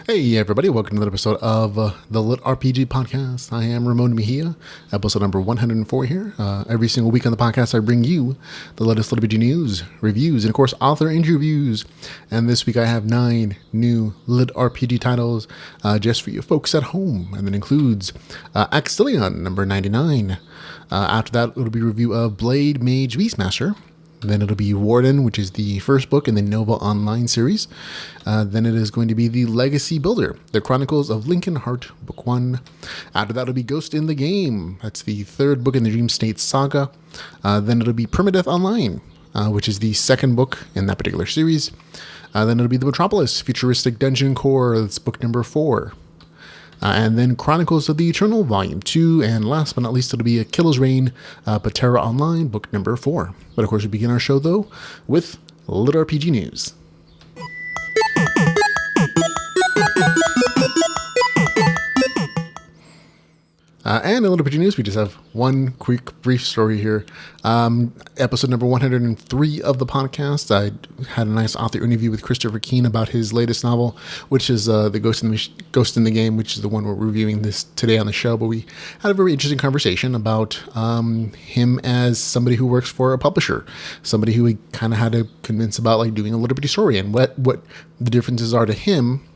Hey everybody, welcome to another episode of the LitRPG podcast. I am Ramon Mejia, episode number 104 here. Every single week on the podcast I bring you the latest LitRPG news, reviews, and of course author interviews. And this week I have 9 new LitRPG titles just for you folks at home. And that includes Axillon99. After that it'll be a review of Blademage Beastmaster. Then it'll be Warden, which is the first book in the Nova Online series. Then it is going to be The Legacy Builder, The Chronicles of Lincoln Hart, Book 1. After that, it'll be Ghost in the Game. That's the third book in the Dream State Saga. Then it'll be Perma-Death Online, which is the second book in that particular series. Then it'll be The Metropolis, Futuristic Dungeon Core. That's book number 4. And then Chronicles of the Eternal, Volume 2. And last but not least, it'll be Akilla's Reign, Puatera Online, book number 4. But of course, we begin our show, though, with LitRPG news. And in LitRPG news, we just have one quick brief story here. Episode number 103 of the podcast, I had a nice author interview with Christopher Keane about his latest novel, which is the Ghost in the Game, which is the one we're reviewing this today on the show. But we had a very interesting conversation about him as somebody who works for a publisher, somebody who we kind of had to convince about like doing a LitRPG story and what the differences are to him.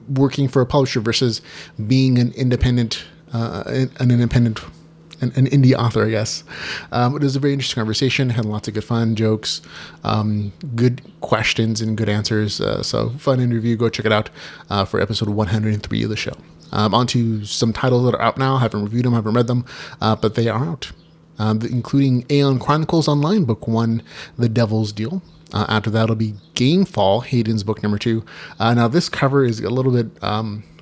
Working for a publisher versus being an independent, an indie author, I guess. It was a very interesting conversation. Had lots of good fun, jokes, good questions and good answers. So fun interview. Go check it out for episode 103 of the show. On to some titles that are out now. Haven't reviewed them, haven't read them, but they are out. Including Aeon Chronicles Online, Book 1, The Devil's Deal. After that, it'll be Gamefall, Hayden's book number 2. Now, this cover is a little bit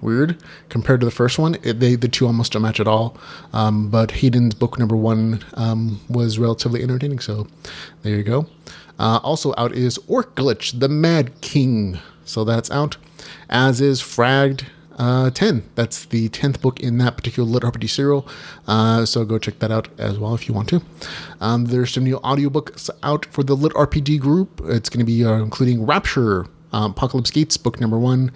weird compared to the first one. The two almost don't match at all. But Hayden's book number 1 was relatively entertaining, so there you go. Also out is Orc Glitch, The Mad King. So that's out, as is Fragged 10. That's the 10th book in that particular LitRPG serial. So go check that out as well if you want to. There's some new audiobooks out for the LitRPG group. It's going to be including Rapture, Apocalypse Gates, book number 1.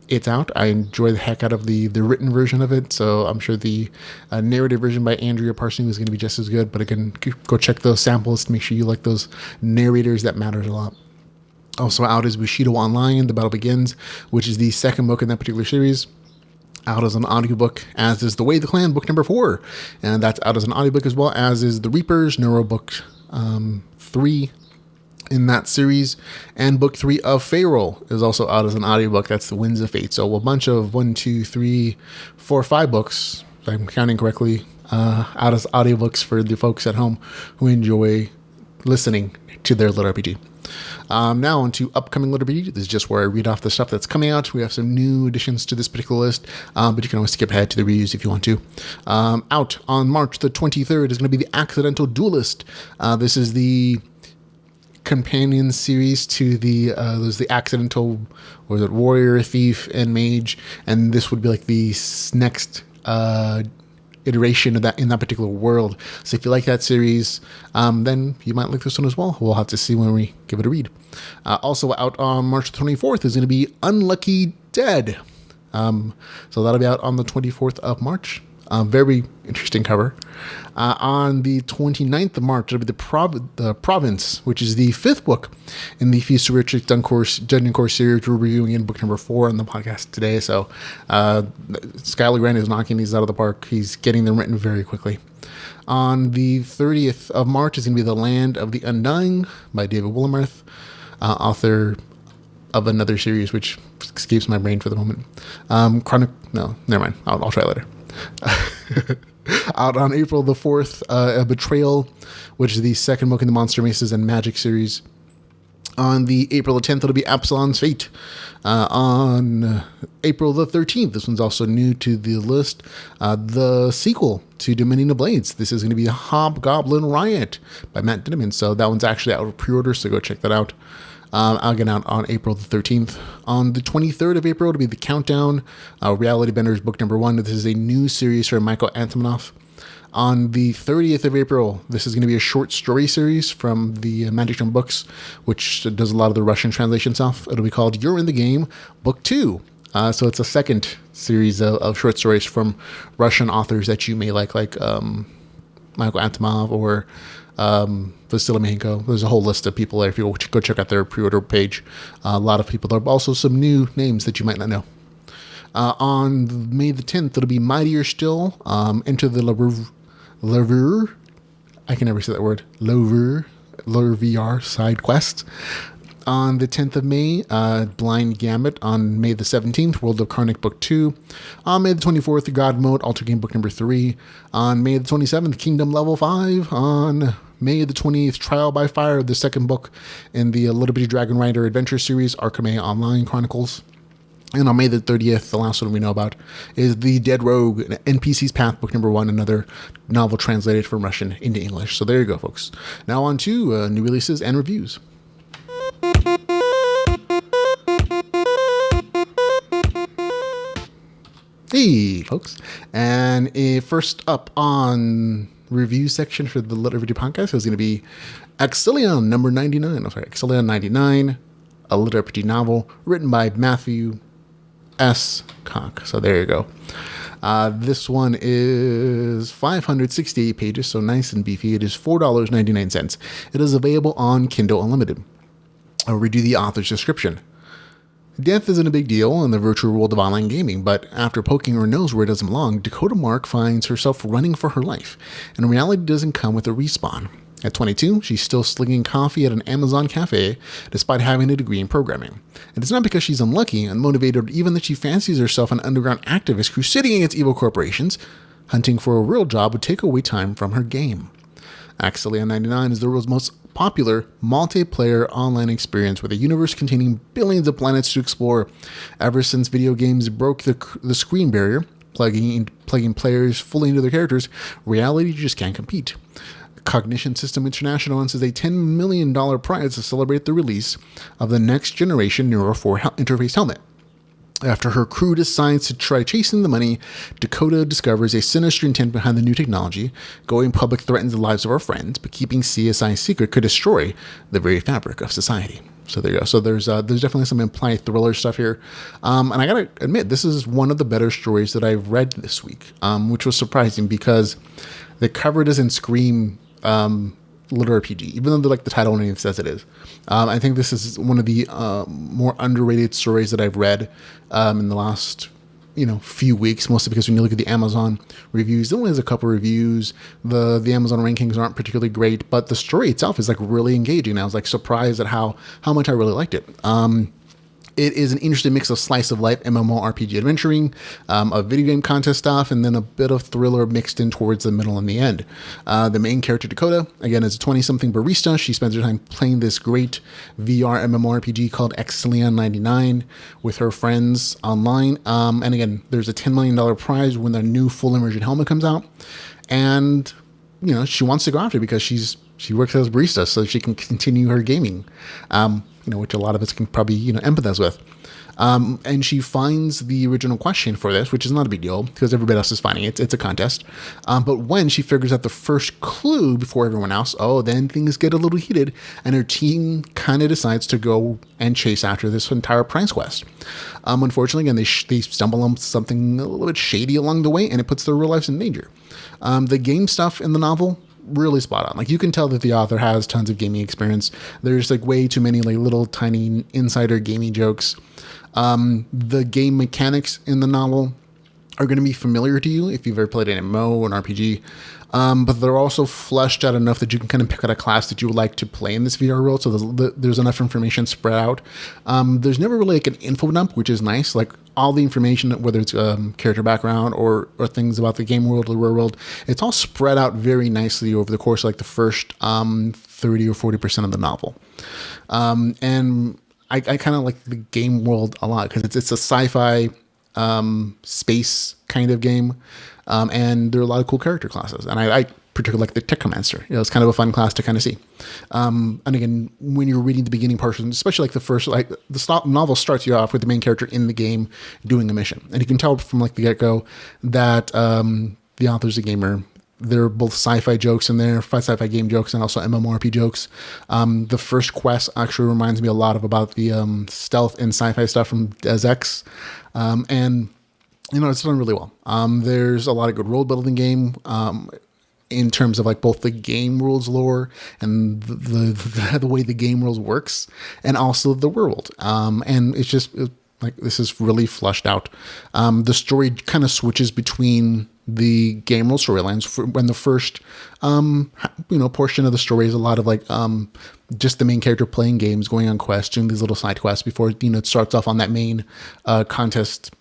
It's out. I enjoy the heck out of the written version of it, so I'm sure the narrative version by Andrea Parsons is going to be just as good. But again, go check those samples to make sure you like those narrators. That matters a lot. Also out is Bushido Online, The Battle Begins, which is the second book in that particular series. Out as an audiobook, as is The Way of the Clan, book number 4. And that's out as an audiobook as well, as is The Reapers, Neuro book 3 in that series. And book 3 of Pharaoh is also out as an audiobook. That's The Winds of Fate. So a bunch of 1, 2, 3, 4, 5 books, if I'm counting correctly, out as audiobooks for the folks at home who enjoy listening to their LitRPG. Now on to upcoming LitRPG. This is just where I read off the stuff that's coming out. We have some new additions to this particular list, but you can always skip ahead to the reviews if you want to. Out on March the 23rd is going to be The Accidental Duelist. This is the companion series to there's the Accidental, or is it Warrior, Thief, and Mage, and this would be like the next iteration of that in that particular world. So if you like that series, then you might like this one as well. We'll have to see when we give it a read. Also out on March 24th is going to be Unlucky Dead. So that'll be out on the 24th of March. Very interesting cover. On the 29th of March, it'll be the Province, which is the 5th book in the Futuristic Dungeon Core series. We're reviewing in book number 4 on the podcast today. So Skylar Grant is knocking these out of the park. He's getting them written very quickly. On the 30th of March is going to be The Land of the Undying by David Willamrith, author of another series which escapes my brain for the moment. No, never mind. I'll try later. Out on April the 4th, A Betrayal, which is the second book in the Monster Maces and Magic series. On the April the 10th, it'll be Absalon's Fate. On April the 13th, this one's also new to the list, the sequel to Dominion of Blades. This is going to be Hobgoblin Riot by Matt Dinniman. So that one's actually out of pre-order, so go check that out. I'll get out on April the 13th. On the 23rd of April, it'll be The Countdown, Reality Benders book number 1. This is a new series from Michael Antonoff. On the 30th of April, this is going to be a short story series from the Magic Jump Books, which does a lot of the Russian translation stuff. It'll be called You're in the Game, Book 2. So it's a second series of short stories from Russian authors that you may like Michael Antonov or Vasily Mihenko. There's a whole list of people there if you go check out their pre-order page. A lot of people. There are also some new names that you might not know. On May the 10th, it'll be Mightier Still, Enter the Lover, I can never say that word, Lover VR side quest. On the 10th of May, Blind Gambit. On May the 17th, World of Karnak Book 2. On May the 24th, God Mode, Alter Game Book number 3. On May the 27th, Kingdom Level 5. On May the 28th, Trial by Fire, the second book in the Little Bitty Dragon Rider Adventure Series, Arkham Online Chronicles. And on May the 30th, the last one we know about is The Dead Rogue, NPC's Path, book number 1, another novel translated from Russian into English. So there you go, folks. Now on to new releases and reviews. Hey, folks. And first up on review section for the LitRPG podcast is going to be Axillon99, a LitRPG novel written by Matthew S. Cock. So there you go. This one is 568 pages, so nice and beefy. It is $4.99. It is available on Kindle Unlimited. I'll read you the author's description. Death isn't a big deal in the virtual world of online gaming, but after poking her nose where it doesn't belong, Dakota Mark finds herself running for her life, and reality doesn't come with a respawn. At 22, she's still slinging coffee at an Amazon cafe despite having a degree in programming. And it's not because she's unlucky, unmotivated, or even that she fancies herself an underground activist crusading against evil corporations. Hunting for a real job would take away time from her game. Axillon99 is the world's most popular multiplayer online experience with a universe containing billions of planets to explore. Ever since video games broke the screen barrier, plugging players fully into their characters, reality just can't compete. Cognition System International announces a $10 million prize to celebrate the release of the next generation Neuro 4 interface helmet. After her crew decides to try chasing the money, Dakota discovers a sinister intent behind the new technology. Going public threatens the lives of our friends, but keeping CSI secret could destroy the very fabric of society. So there you go. So there's definitely some implied thriller stuff here. And I gotta admit, this is one of the better stories that I've read this week, which was surprising because the cover doesn't scream LitRPG, even though the title name says it is. I think this is one of the more underrated stories that I've read in the last few weeks, mostly because when you look at the Amazon reviews, it only has a couple reviews. The Amazon rankings aren't particularly great, but the story itself is really engaging. I was surprised at how much I really liked it. It is an interesting mix of slice of life MMORPG adventuring, a video game contest stuff, and then a bit of thriller mixed in towards the middle and the end. The main character, Dakota, again, is a 20-something barista. She spends her time playing this great VR MMORPG called Axillon99 with her friends online. And again, there's a $10 million prize when the new full immersion helmet comes out. And, she wants to go after it because she works as a barista so she can continue her gaming. Which a lot of us can probably, empathize with. And she finds the original question for this, which is not a big deal because everybody else is finding it. It's a contest. But when she figures out the first clue before everyone else, then things get a little heated and her team kind of decides to go and chase after this entire prize quest. Unfortunately, again, they stumble on something a little bit shady along the way and it puts their real lives in danger. The game stuff in the novel, really spot on. You can tell that the author has tons of gaming experience. There's way too many little tiny insider gaming jokes. The game mechanics in the novel are going to be familiar to you if you've ever played an MMO or an RPG. But they're also fleshed out enough that you can kind of pick out a class that you would like to play in this VR world. So there's enough information spread out. There's never really an info dump, which is nice. All the information, whether it's character background or things about the game world or the real world, it's all spread out very nicely over the course of the first 30 or 40% of the novel. And I kind of like the game world a lot because it's a sci-fi space kind of game, and there are a lot of cool character classes, and I particularly like the Technomancer. It's kind of a fun class to kind of see. And again, when you're reading the beginning portion, especially like the first, like the novel starts you off with the main character in the game doing a mission, and you can tell from like the get-go that the author's a gamer. There are both sci-fi jokes in there, sci-fi game jokes, and also MMORPG jokes. The first quest actually reminds me a lot about the stealth and sci-fi stuff from Deus Ex, and it's done really well. There's a lot of good world building game in terms of like both the game rules lore and the way the game rules works, and also the world. And it's just like this is really flushed out. The story kind of switches between the game rule storylines when the first portion of the story is a lot of like just the main character playing games, going on quests, doing these little side quests before it starts off on that main contest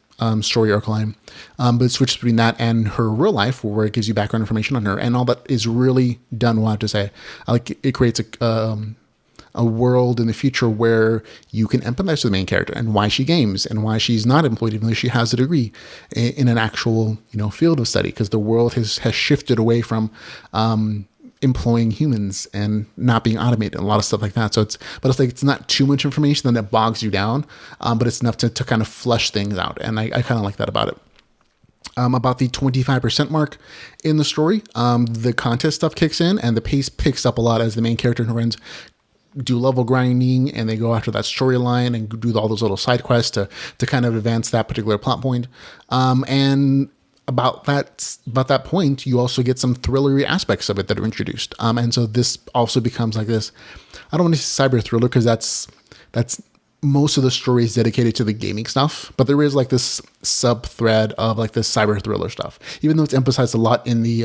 story arc line. But it switches between that and her real life, where it gives you background information on her, and all that is really done well, I have to say. Like it creates a world in the future where you can empathize with the main character and why she games and why she's not employed even though she has a degree in an actual field of study, because the world has shifted away from employing humans and not being automated and a lot of stuff like that. So it's not too much information that bogs you down, but it's enough to kind of flush things out, and I kind of like that about it. About the 25% mark in the story, the contest stuff kicks in and the pace picks up a lot as the main character and her friends do level grinding, and they go after that storyline and do all those little side quests to kind of advance that particular plot point. And about that point, you also get some thrillery aspects of it that are introduced. And so this also becomes like this, I don't want to say cyber thriller, because that's most of the story is dedicated to the gaming stuff, but there is like this sub thread of like this cyber thriller stuff, even though it's emphasized a lot in the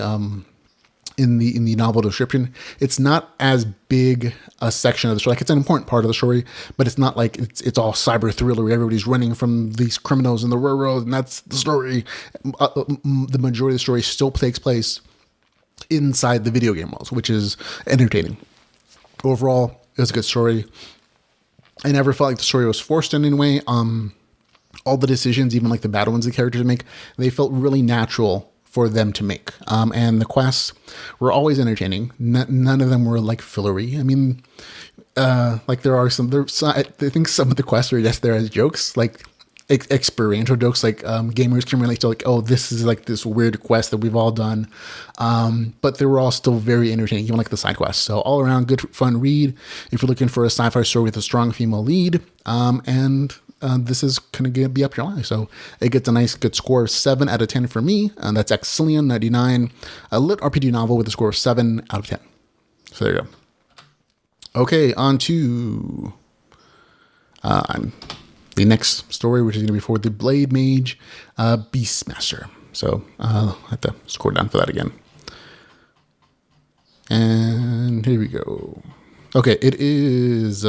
novel description. It's not as big a section of the story. Like it's an important part of the story, but it's not like it's all cyber thriller where everybody's running from these criminals in the railroad, and that's the story. The majority of the story still takes place inside the video game world, which is entertaining. Overall, it was a good story. I never felt like the story was forced in any way. All the decisions, even like the bad ones the characters make, they felt really natural for them to make. And the quests were always entertaining. None of them were like fillery. I mean, like I think some of the quests are just there as jokes, like experiential jokes, like gamers can relate to, like, oh, this is like this weird quest that we've all done. But they were all still very entertaining, even like the side quests. So all around good, fun read if you're looking for a sci-fi story with a strong female lead. And this is going to be up your alley. So it gets a nice, good score of 7 out of 10 for me. And that's Axillon99, a LitRPG novel with a score of 7 out of 10. So there you go. Okay, on to the next story, which is going to be for the Blademage Beastmaster. So I'll have to score down for that again. And here we go. Okay, it is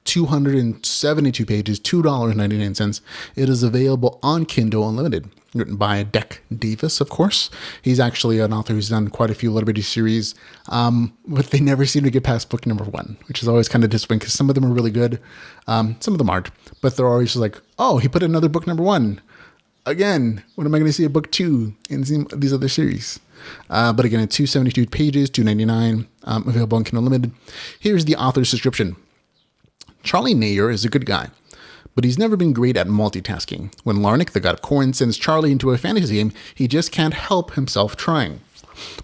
272 pages, $2.99. It is available on Kindle Unlimited. Written by Deck Davis, of course. He's actually an author who's done quite a few LitRPG series, but they never seem to get past book number 1, which is always kind of disappointing because some of them are really good. Some of them aren't, but they're always just like, oh, he put another book number 1. Again, when am I going to see a book 2 in these other series? But again, it's 272 pages, $2.99, available on Kindle Unlimited. Here's the author's description. Charlie Nayer is a good guy, but he's never been great at multitasking. When Larnick, the god of corn, sends Charlie into a fantasy game, he just can't help himself trying.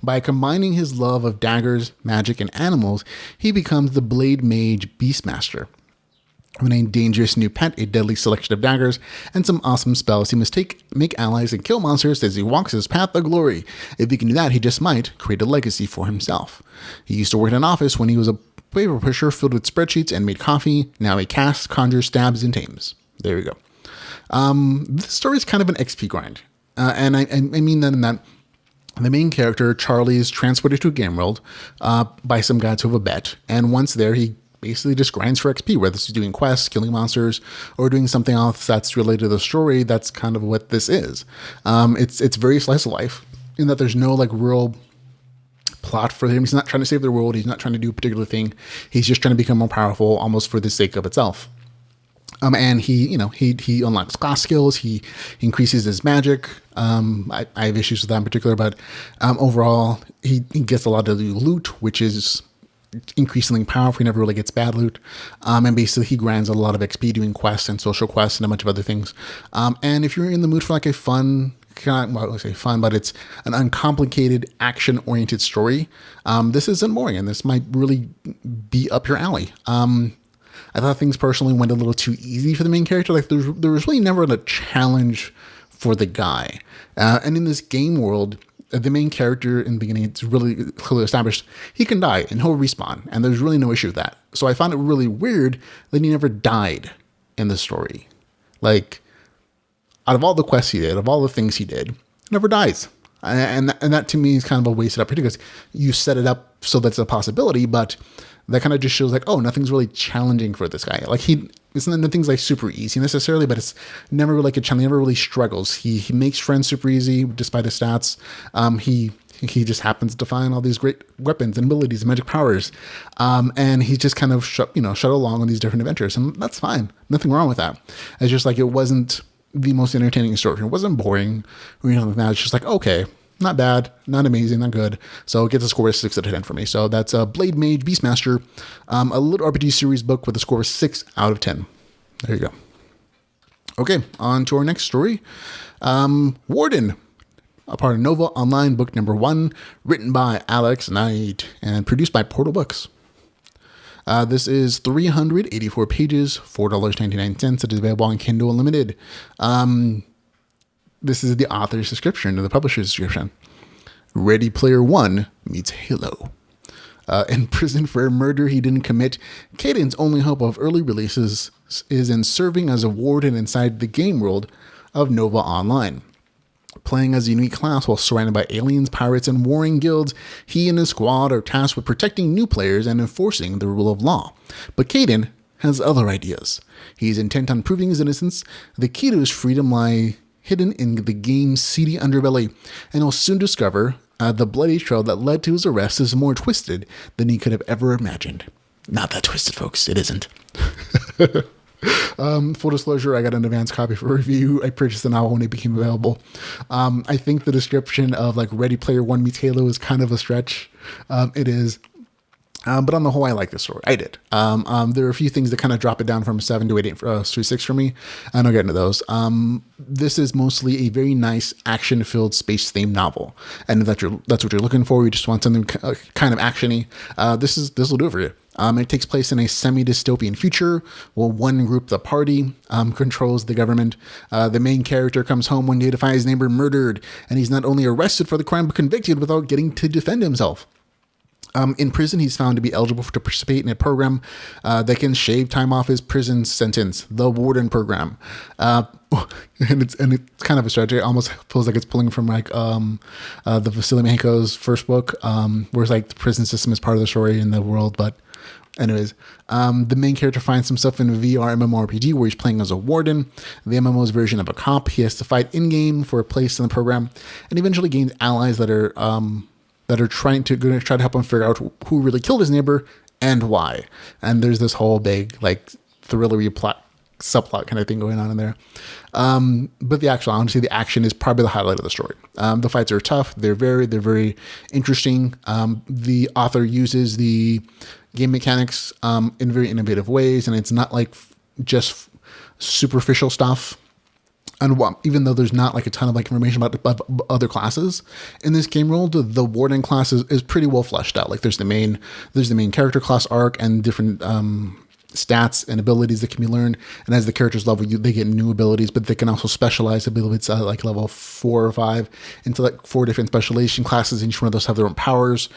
By combining his love of daggers, magic, and animals, he becomes the Blademage Beastmaster. With a dangerous new pet, a deadly selection of daggers, and some awesome spells, he must make allies and kill monsters as he walks his path of glory. If he can do that, he just might create a legacy for himself. He used to work in an office when he was a paper pusher filled with spreadsheets and made coffee. Now he casts, conjures, stabs, and tames. There we go. This story is kind of an XP grind. And I mean that in that the main character, Charlie, is transported to a game world by some guys who have a bet. And once there, he basically just grinds for XP, whether it's doing quests, killing monsters, or doing something else that's related to the story. That's kind of what this is. It's very slice of life in that there's no like real plot for him. He's not trying to save the world. He's not trying to do a particular thing. He's just trying to become more powerful, almost for the sake of itself. And he unlocks class skills. He increases his magic. I have issues with that in particular, but overall, he gets a lot of the loot, which is increasingly powerful. He never really gets bad loot. And basically, he grinds a lot of XP doing quests and social quests and a bunch of other things. And if you're in the mood for like a fun, I say fun, but it's an uncomplicated, action-oriented story, this isn't boring, and this might really be up your alley. I thought things personally went a little too easy for the main character. Like there was really never a challenge for the guy. And in this game world, the main character in the beginning, it's really clearly established, he can die and he'll respawn. And there's really no issue with that. So I found it really weird that he never died in the story. Like, out of all the quests he did, of all the things he did, he never dies. And that to me is kind of a wasted opportunity, because you set it up so that's a possibility, but that kind of just shows like, oh, nothing's really challenging for this guy. Like nothing's like super easy necessarily, but it's never like a challenge. He never really struggles. He makes friends super easy despite his stats. He just happens to find all these great weapons and abilities and magic powers. And he's just kind of shut along on these different adventures. And that's fine. Nothing wrong with that. It's just like, it wasn't the most entertaining story. It wasn't boring or anything like that. It's just like, okay, not bad, not amazing, not good. So it gets a score of 6 out of 10 for me. So that's Blademage Beastmaster, a LitRPG series book with a score of 6 out of 10. There you go. Okay, on to our next story. Warden, a part of Nova Online book number 1, written by Alex Knight and produced by Portal Books. This is 384 pages, $4.99. It is available on Kindle Unlimited. This is the author's description, or the publisher's description. Ready Player One meets Halo. In prison for a murder he didn't commit, Caden's only hope of early releases is in serving as a warden inside the game world of Nova Online. Playing as a unique class while surrounded by aliens, pirates, and warring guilds, he and his squad are tasked with protecting new players and enforcing the rule of law. But Caden has other ideas. He's intent on proving his innocence. The key to his freedom lie hidden in the game's seedy underbelly, and he'll soon discover the bloody trail that led to his arrest is more twisted than he could have ever imagined. Not that twisted, folks. It isn't. Full disclosure, I got an advanced copy for review. I purchased the novel when it became available. I think the description of like Ready Player One meets Halo is kind of a stretch. It is. But on the whole, I like this story. I did. There are a few things that kind of drop it down from 7 to 8 to 6 for me, and I'll get into those. This is mostly a very nice action-filled space-themed novel, and if that's what you're looking for, you just want something kind of actiony. This will do it for you. It takes place in a semi-dystopian future where one group, the party, controls the government. The main character comes home one day to find his neighbor murdered, and he's not only arrested for the crime but convicted without getting to defend himself. In prison, he's found to be eligible to participate in a program that can shave time off his prison sentence, the Warden program. And it's kind of a stretch. It almost feels like it's pulling from like the Vasily Mexico's first book, where it's like the prison system is part of the story in the world. But anyways, the main character finds himself in a VR MMORPG where he's playing as a warden, the MMO's version of a cop. He has to fight in-game for a place in the program, and eventually gains allies that are going to try to help him figure out who really killed his neighbor and why. And there's this whole big like thrillery subplot kind of thing going on in there. But honestly, the action is probably the highlight of the story. The fights are tough. They're very interesting. The author uses the game mechanics in very innovative ways, and it's not like just superficial stuff. And even though there's not like a ton of like information about other classes in this game world, the Warden class is pretty well fleshed out. Like there's the main character class arc and different stats and abilities that can be learned. And as the characters level, they get new abilities, but they can also specialize abilities at like level 4 or 5 into like 4 different specialization classes. And each one of those have their own powers.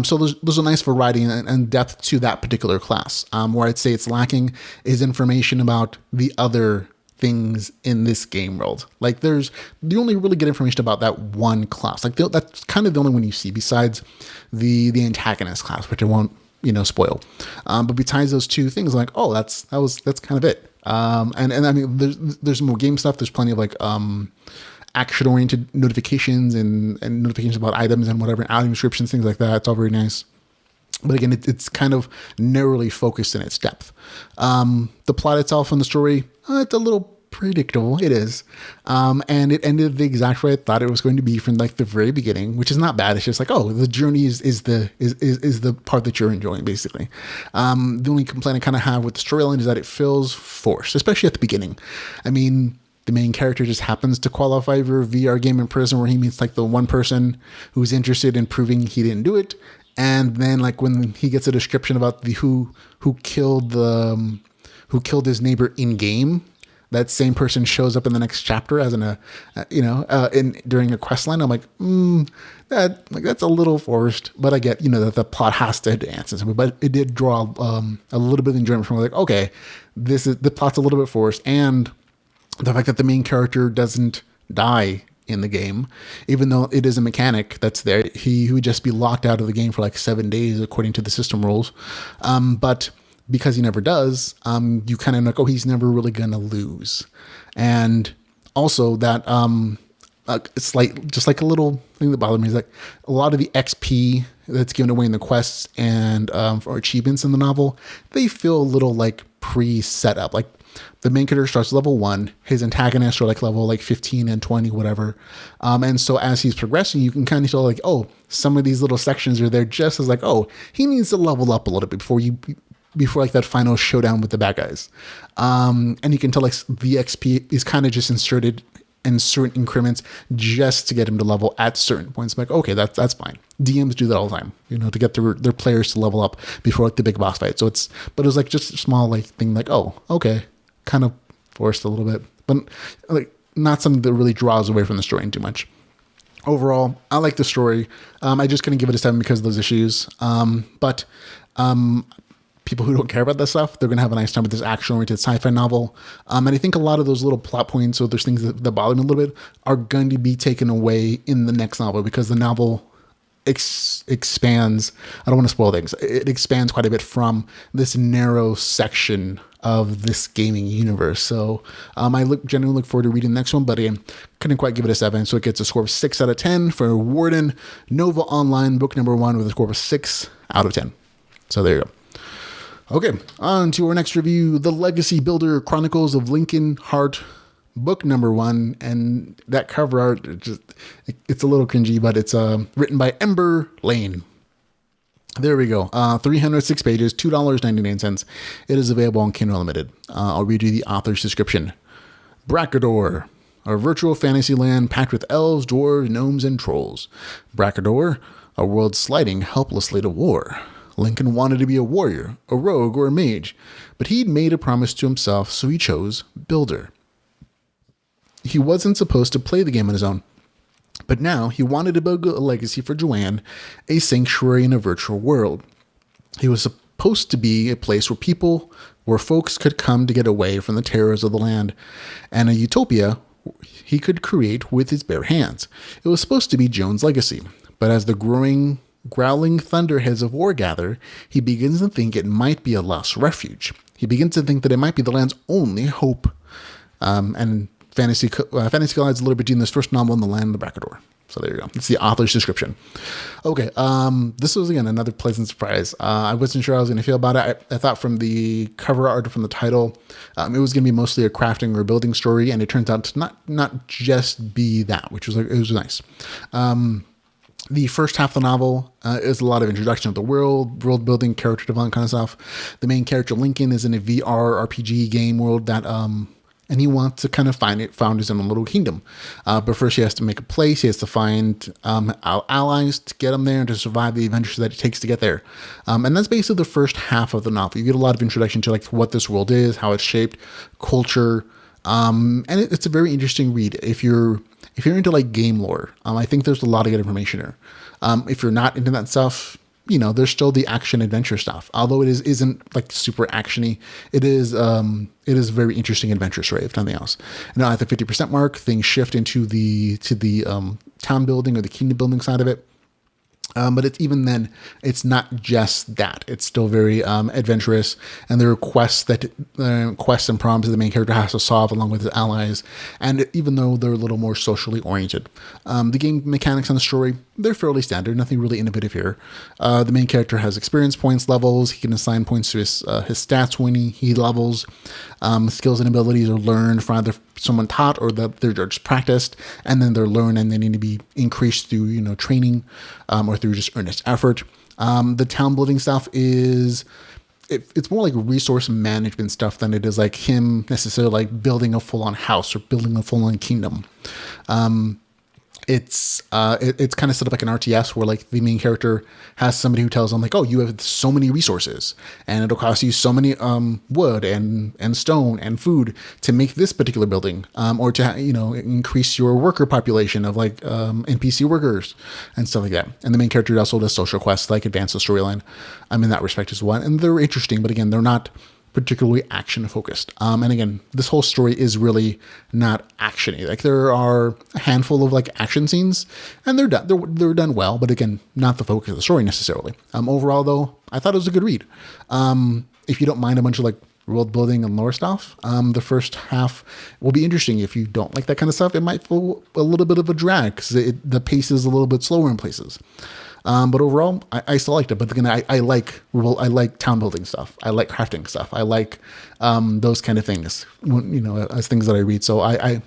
So there's a nice variety and depth to that particular class. Where I'd say it's lacking is information about the other things in this game world. Like you only really get information about that one class. Like that's kind of the only one you see besides the antagonist class, which I won't spoil. But besides those two things, like that's kind of it. And I mean there's more game stuff. There's plenty of like action-oriented notifications and notifications about items and whatever, item descriptions, things like that. It's all very nice. But again, it's kind of narrowly focused in its depth. The plot itself and the story, it's a little predictable. It is. And it ended the exact way I thought it was going to be from like the very beginning, which is not bad. It's just like, oh, the journey is the part that you're enjoying, basically. The only complaint I kind of have with the storyline is that it feels forced, especially at the beginning. I mean, the main character just happens to qualify for a VR game in prison where he meets like the one person who's interested in proving he didn't do it. And then like when he gets a description about the who killed his neighbor in game, that same person shows up in the next chapter as during a quest line. I'm like, that's a little forced, but I get, that the plot has to advance and something, but it did draw a little bit of enjoyment from like, okay, the plot's a little bit forced. And the fact that the main character doesn't die in the game, even though it is a mechanic that's there, he would just be locked out of the game for like 7 days according to the system rules. But because he never does, you kind of like, oh, he's never really gonna lose. And also that it's like just like a little thing that bothered me is like a lot of the XP that's given away in the quests and for achievements in the novel, they feel a little like pre-set up. Like the main character starts level 1, his antagonists are like level like 15 and 20, whatever. And so as he's progressing, you can kind of tell like, oh, some of these little sections are there just as like, oh, he needs to level up a little bit before like that final showdown with the bad guys. And you can tell like the XP is kind of just inserted in certain increments just to get him to level at certain points. I'm like, okay, that's fine. DMs do that all the time, to get their players to level up before like the big boss fight. But it was like just a small like thing like, oh, okay, kind of forced a little bit, but like not something that really draws away from the story too much. Overall, I like the story. I just couldn't give it a 7 because of those issues. But people who don't care about that stuff, they're going to have a nice time with this action-oriented sci-fi novel. And I think a lot of those little plot points or those things that bother me a little bit are going to be taken away in the next novel because the novel expands. I don't want to spoil things. It expands quite a bit from this narrow section of this gaming universe. So I genuinely look forward to reading the next one, but again, couldn't quite give it a 7. So it gets a score of 6 out of 10 for Warden Nova Online, book number 1 with a score of 6 out of 10. So there you go. Okay, on to our next review, The Legacy Builder Chronicles of Lincoln Hart, book number 1. And that cover art, it's a little cringy, but it's written by Ember Lane. There we go. 306 pages, $2.99. It is available on Kindle Unlimited. I'll read you the author's description. Bracador, a virtual fantasy land packed with elves, dwarves, gnomes, and trolls. Bracador, a world sliding helplessly to war. Lincoln wanted to be a warrior, a rogue, or a mage, but he'd made a promise to himself, so he chose Builder. He wasn't supposed to play the game on his own, but now he wanted to build a legacy for Joanne, a sanctuary in a virtual world. He was supposed to be a place where folks could come to get away from the terrors of the land, and a utopia he could create with his bare hands. It was supposed to be Joan's legacy, but as the growling thunderheads of war gather, he begins to think it might be a lost refuge. He begins to think that it might be the land's only hope. And Fantasy collides a little bit in this first novel in the land of the Bracador. So there you go. It's the author's description. Okay, this was, again, another pleasant surprise. I wasn't sure how I was going to feel about it. I thought from the cover art, from the title, it was going to be mostly a crafting or building story, and it turns out to not just be that, which was it was nice. The first half of the novel is a lot of introduction of the world building, character development kind of stuff. The main character, Lincoln, is in a VR RPG game world that, and he wants to kind of found his own little kingdom. But first he has to make a place. He has to find allies to get him there and to survive the adventures that it takes to get there. And that's basically the first half of the novel. You get a lot of introduction to like what this world is, how it's shaped, culture. And it's a very interesting read. If you're into like game lore, I think there's a lot of good information there. If you're not into that stuff, there's still the action adventure stuff. Although it isn't like super actiony, it is a very interesting adventure story, if nothing else. Now at the 50% mark, things shift into the town building or the kingdom building side of it. But it's even then, it's not just that. It's still very adventurous, and there are quests and problems that the main character has to solve along with his allies. And even though they're a little more socially oriented, the game mechanics and the story, they're fairly standard. Nothing really innovative here. The main character has experience points levels. He can assign points to his stats when he levels. Skills and abilities are learned from either someone taught or that they're just practiced, and then they're learned and they need to be increased through training or through just earnest effort. The town building stuff is it's more like resource management stuff than it is like him necessarily like building a full-on house or building a full-on kingdom. It's kind of set up like an RTS where like the main character has somebody who tells them like, oh, you have so many resources and it'll cost you so many wood and stone and food to make this particular building, or to increase your worker population of like NPC workers and stuff like that. And the main character also does social quests like advance the storyline in that respect as well. And they're interesting, but again, they're not particularly action focused. And again, this whole story is really not actiony. Like there are a handful of like action scenes, and they're done well, but again, not the focus of the story necessarily. Overall though, I thought it was a good read. If you don't mind a bunch of like world building and lore stuff, the first half will be interesting. If you don't like that kind of stuff, it might feel a little bit of a drag because the pace is a little bit slower in places. But overall, I still liked it. But again, I like town building stuff. I like crafting stuff. I like those kind of things, as things that I read. So I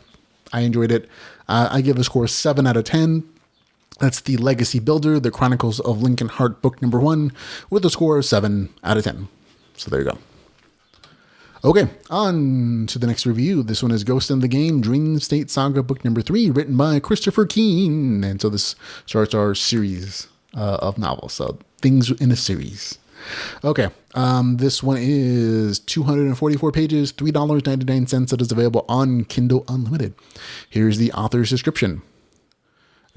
enjoyed it. I give the score 7 out of 10. That's the Legacy Builder, the Chronicles of Lincoln Hart, book number 1, with a score of 7 out of 10. So there you go. Okay, on to the next review. This one is Ghost in the Game, Dream State Saga, book number 3, written by Christopher Keane. And so this starts our series of novels, so things in a series. Okay, this one is 244 pages, $3.99. It is available on Kindle Unlimited. Here's the author's description.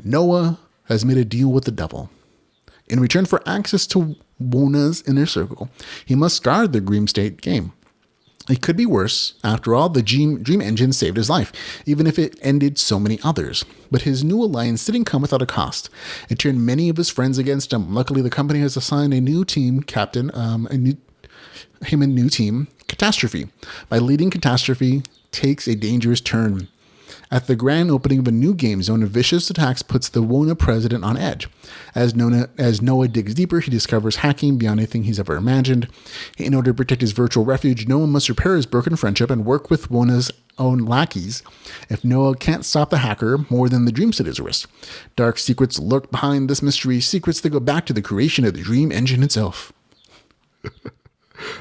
Noah has made a deal with the devil. In return for access to Wona's inner circle, he must guard the Dream State game. It could be worse. After all, the Dream Engine saved his life, even if it ended so many others. But his new alliance didn't come without a cost. It turned many of his friends against him. Luckily, the company has assigned a new team captain, a new team, Catastrophe. By leading, Catastrophe takes a dangerous turn. At the grand opening of a new game zone, a vicious attacks puts the Wona president on edge. As Noah digs deeper, he discovers hacking beyond anything he's ever imagined. In order to protect his virtual refuge, Noah must repair his broken friendship and work with Wona's own lackeys. If Noah can't stop the hacker, more than the Dream State is a risk. Dark secrets lurk behind this mystery, secrets that go back to the creation of the Dream Engine itself.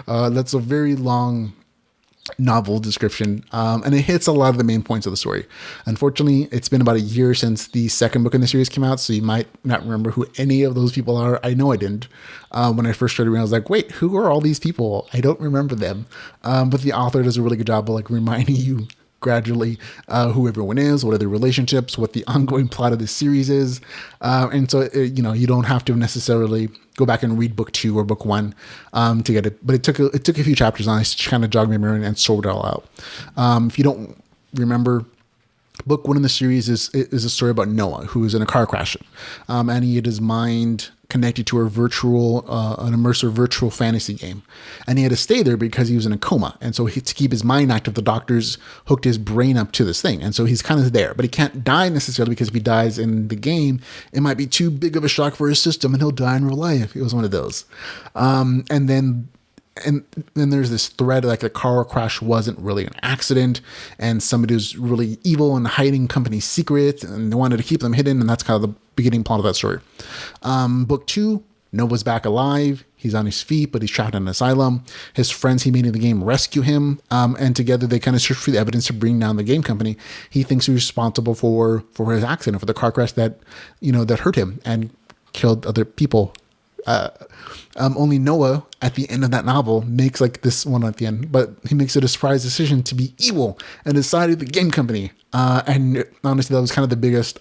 That's a very long novel description, and it hits a lot of the main points of the story. Unfortunately, it's been about a year since the second book in the series came out, so you might not remember who any of those people are. I know I didn't. When I first started reading, I was like, wait, who are all these people? I don't remember them. But the author does a really good job of like reminding you gradually who everyone is, what are their relationships, what the ongoing plot of the series is. And so, you don't have to necessarily go back and read book 2 or book 1 to get it. But it took a few chapters on it to kind of jog my memory and sort it all out. If you don't remember, book 1 in the series is a story about Noah, who is in a car crash. And he had his mind connected to an immersive virtual fantasy game. And he had to stay there because he was in a coma. And so to keep his mind active, the doctors hooked his brain up to this thing. And so he's kind of there, but he can't die necessarily, because if he dies in the game, it might be too big of a shock for his system and he'll die in real life. It was one of those. And then there's this thread like the car crash wasn't really an accident, and somebody was really evil and hiding company secrets, and they wanted to keep them hidden, and that's kind of the beginning plot of that story. Book 2, Noah's back alive. He's on his feet, but he's trapped in an asylum. His friends he made in the game rescue him, and together they kind of search for the evidence to bring down the game company. He thinks he's responsible for his accident, for the car crash that hurt him and killed other people. Only Noah at the end of that novel makes like this one at the end, but he makes a surprise decision to be evil and decided the game company. And honestly, that was kind of the biggest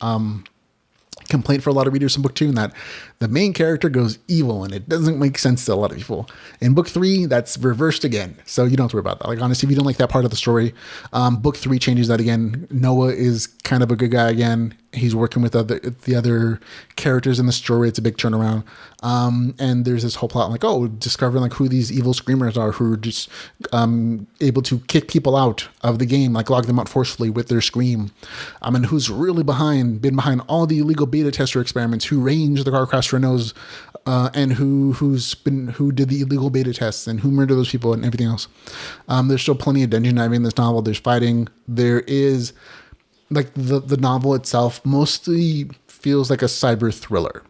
complaint for a lot of readers in book 2, in that the main character goes evil and it doesn't make sense to a lot of people. In book 3, that's reversed again, so you don't have to worry about that. Like, honestly, if you don't like that part of the story, book 3 changes that again. Noah is kind of a good guy again. He's working with the other characters in the story. It's a big turnaround. And there's this whole plot like, oh, discovering like who these evil screamers are who are just able to kick people out of the game, like log them out forcefully with their scream. And who's really been behind all the illegal beta tester experiments, who ranged the car crash Renaults, and who did the illegal beta tests and who murdered those people and everything else. There's still plenty of dungeon diving in this novel. There's fighting. There is like the novel itself mostly feels like a cyber thriller.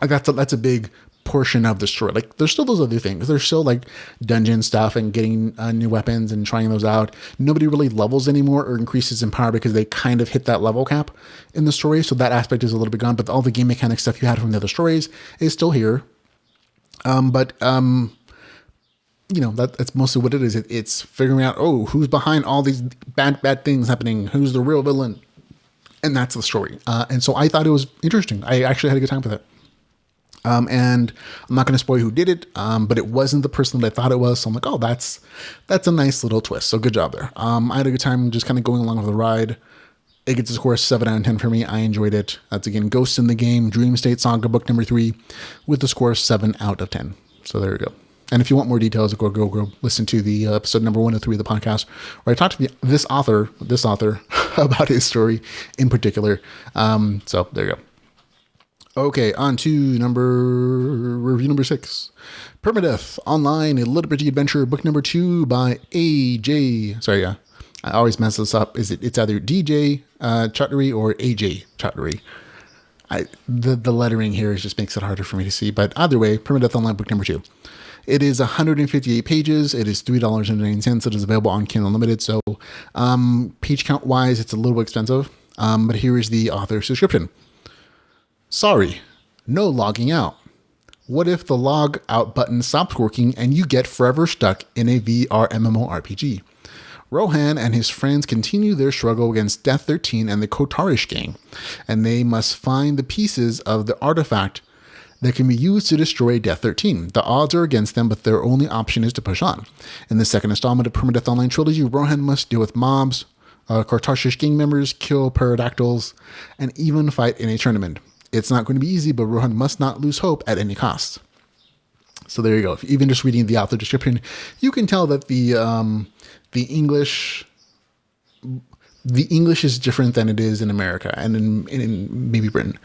Like that's a big portion of the story. Like there's still those other things. There's still like dungeon stuff and getting new weapons and trying those out. Nobody really levels anymore or increases in power because they kind of hit that level cap in the story. So that aspect is a little bit gone, but all the game mechanic stuff you had from the other stories is still here. That's mostly what it is. It's figuring out, who's behind all these bad things happening? Who's the real villain? And that's the story. And so I thought it was interesting. I actually had a good time with it. And I'm not going to spoil who did it, but it wasn't the person that I thought it was. So I'm like, that's a nice little twist. So good job there. I had a good time just kind of going along with the ride. It gets a score of 7 out of 10 for me. I enjoyed it. That's again, Ghost in the Game, Dream State Saga, book number 3, with a score of 7 out of 10. So there we go. And if you want more details, go listen to the episode number 103 of the podcast, where I talked to this author about his story in particular. So there you go. Okay, on to review number 6. Perma-Death Online, a LitRPG adventure, book number 2 by AJ. Sorry, yeah. I always mess this up. It's either DJ Chaudhary or AJ Chaudhary. The lettering here just makes it harder for me to see. But either way, Perma-Death Online, book number 2. It is 158 pages. It is $3.99. It is available on Kindle Unlimited. So page count wise, it's a little expensive. But here is the author's description. Sorry, no logging out. What if the log out button stops working and you get forever stuck in a VR MMORPG? Rohan and his friends continue their struggle against Death 13 and the Kotarish gang, and they must find the pieces of the artifact that can be used to destroy Death 13. The odds are against them, but their only option is to push on. In the second installment of Perma-Death Online Trilogy, Rohan must deal with mobs, Kotarish gang members, kill pterodactyls, and even fight in a tournament. It's not going to be easy, but Rohan must not lose hope at any cost. So there you go. Even just reading the author description, you can tell that the English is different than it is in America and in maybe Britain.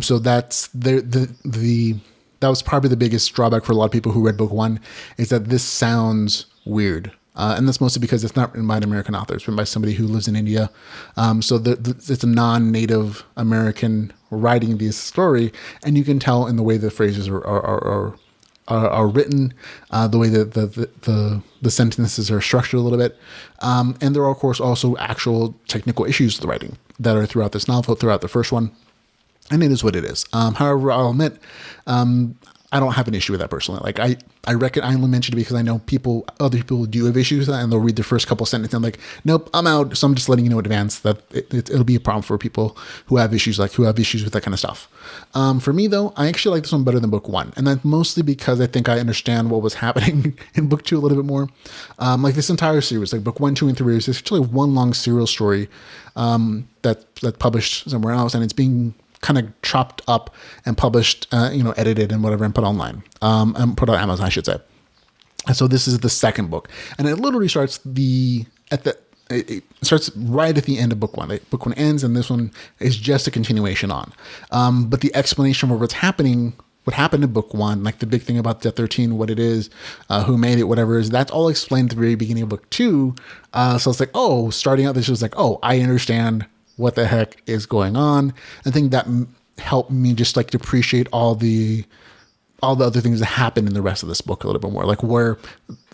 So that's that was probably the biggest drawback for a lot of people who read book 1, is that this sounds weird. And that's mostly because it's not written by an American author. It's written by somebody who lives in India. So it's a non-native American writing this story, and you can tell in the way the phrases are written, the way that the sentences are structured a little bit. And there are, of course, also actual technical issues with the writing that are throughout this novel, throughout the first one. And it is what it is. However, I'll admit, I don't have an issue with that personally. Like I reckon I only mentioned it because I know other people do have issues with that, and they'll read the first couple sentences and I'm like, nope, I'm out. So I'm just letting you know in advance that it'll be a problem for people who have issues with that kind of stuff. For me though, I actually like this one better than book 1, and that's mostly because I think I understand what was happening in book 2 a little bit more. Like this entire series, like book 1, 2, and 3 is actually one long serial story that's published somewhere else, and it's being kind of chopped up and published, edited and whatever, and put online, and put on Amazon, I should say. And so this is the second book, and it literally starts it starts right at the end of book 1. Book 1 ends, and this one is just a continuation on. But the explanation of what happened in book 1, like the big thing about Death 13, what it is, who made it, whatever it is, that's all explained at the very beginning of book 2. So it's like, starting out, this was like, I understand what the heck is going on. I think that helped me just like to appreciate all the other things that happened in the rest of this book a little bit more, like where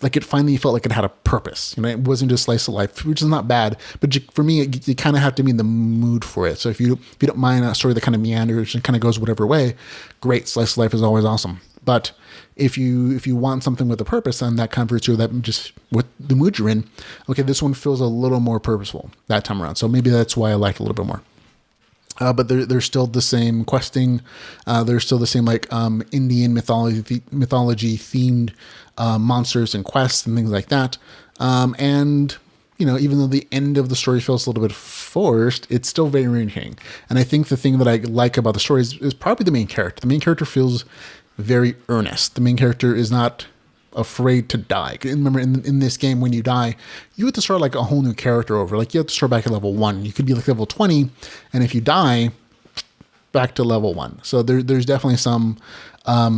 like it finally felt like it had a purpose. It wasn't just slice of life, which is not bad, but for me, you kind of have to be in the mood for it. So if you don't mind a story that kind of meanders and kind of goes whatever way, great. Slice of life is always awesome. But if you want something with a purpose, and that converts you that just with the mood you're in, okay, this one feels a little more purposeful that time around. So maybe that's why I liked it a little bit more. But there's still the same questing. There's still the same like Indian mythology themed monsters and quests and things like that. And even though the end of the story feels a little bit forced, it's still very entertaining. And I think the thing that I like about the story is probably the main character. The main character feels very earnest. The main character is not afraid to die. Remember, in this game, when you die, you have to start like a whole new character over. Like, you have to start back at level 1. You could be like level 20, and if you die, back to level 1. So there's definitely some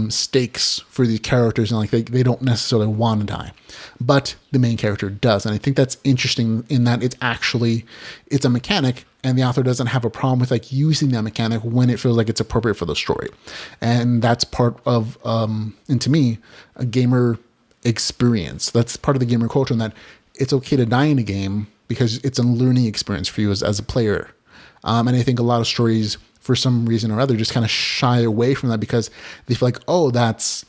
stakes for these characters, and like they don't necessarily want to die, but the main character does. And I think that's interesting in that it's a mechanic, and the author doesn't have a problem with like using that mechanic when it feels like it's appropriate for the story. And that's part of and to me, a gamer experience. That's part of the gamer culture, and that it's okay to die in a game because it's a learning experience for you as a player. And I think a lot of stories, for some reason or other, just kind of shy away from that because they feel like, oh, that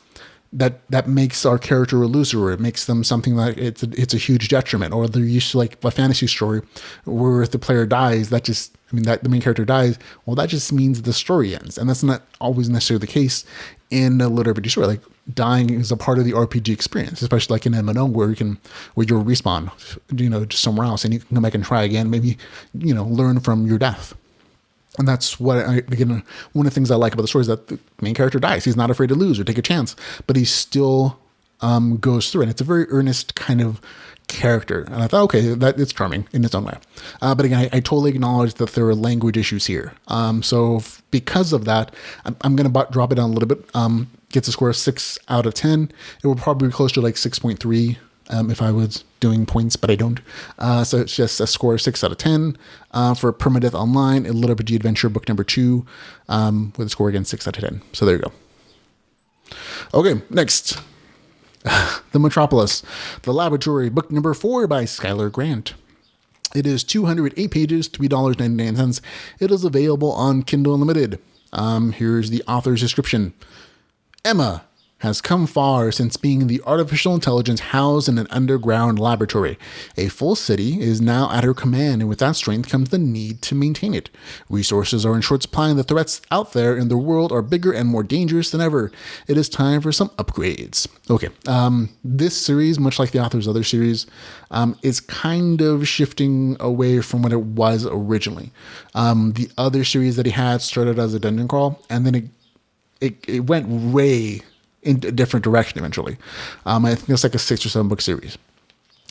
makes our character a loser, or it makes them something like it's a huge detriment. Or they're used to like a fantasy story where if the player dies, that the main character dies, well, that just means the story ends. And that's not always necessarily the case in a LitRPG story. Like, dying is a part of the RPG experience, especially like in MMO where you'll respawn, just somewhere else, and you can come back and try again, maybe, learn from your death. And that's what, again, one of the things I like about the story is that the main character dies. He's not afraid to lose or take a chance, but he still goes through it. And it's a very earnest kind of character. And I thought, okay, that it's charming in its own way. But again, I totally acknowledge that there are language issues here. So because of that, I'm going to drop it down a little bit. Gets a score of 6 out of 10. It will probably be close to like 6.3. If I was doing points, but I don't. So it's just a score of 6 out of 10 for Perma-Death Online, a LitRPG Adventure book number 2, with a score again 6 out of 10. So there you go. Okay, next. The Metropolis, The Laboratory, book number 4 by Skylar Grant. It is 208 pages, $3.99. It is available on Kindle Unlimited. Here's the author's description. Emma has come far since being the artificial intelligence housed in an underground laboratory. A full city is now at her command, and with that strength comes the need to maintain it. Resources are in short supply, and the threats out there in the world are bigger and more dangerous than ever. It is time for some upgrades. Okay, this series, much like the author's other series, is kind of shifting away from what it was originally. The other series that he had started as a dungeon crawl, and then it went way in a different direction eventually. I think it's like a 6 or 7 book series.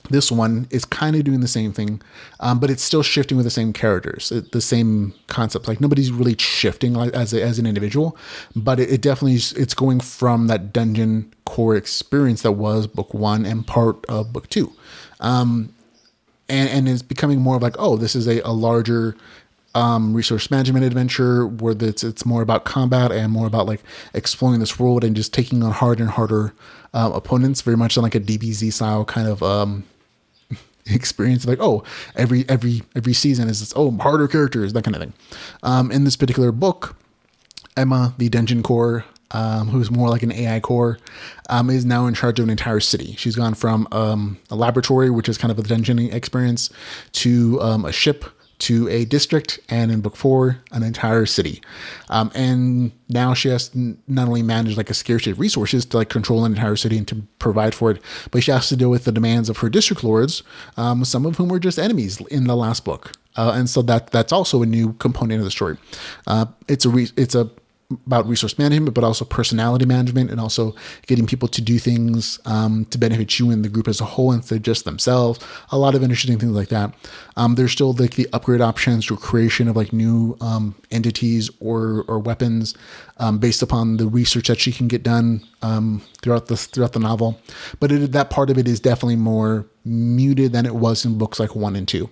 This one is kind of doing the same thing, but it's still shifting with the same characters, the same concept. Like, nobody's really shifting as an individual, but it definitely it's going from that dungeon core experience that was book 1 and part of book 2, and it's becoming more of like, oh, this is a larger resource management adventure where it's more about combat and more about like exploring this world and just taking on harder and harder opponents, very much like a DBZ style kind of experience. Like, oh, every season is this, harder characters, that kind of thing. In this particular book, Emma, the dungeon core, who's more like an AI core, is now in charge of an entire city. She's gone from a laboratory, which is kind of a dungeoning experience, to a ship, to a district, and in book 4, an entire city. And now she has to not only manage like a scarcity of resources to like control an entire city and to provide for it, but she has to deal with the demands of her district lords, some of whom were just enemies in the last book. And so that's also a new component of the story. It's about resource management, but also personality management, and also getting people to do things to benefit you and the group as a whole instead of just themselves. A lot of interesting things like that. There's still like the upgrade options or creation of like new entities or weapons based upon the research that she can get done throughout the novel. But that part of it is definitely more muted than it was in books like 1 and 2.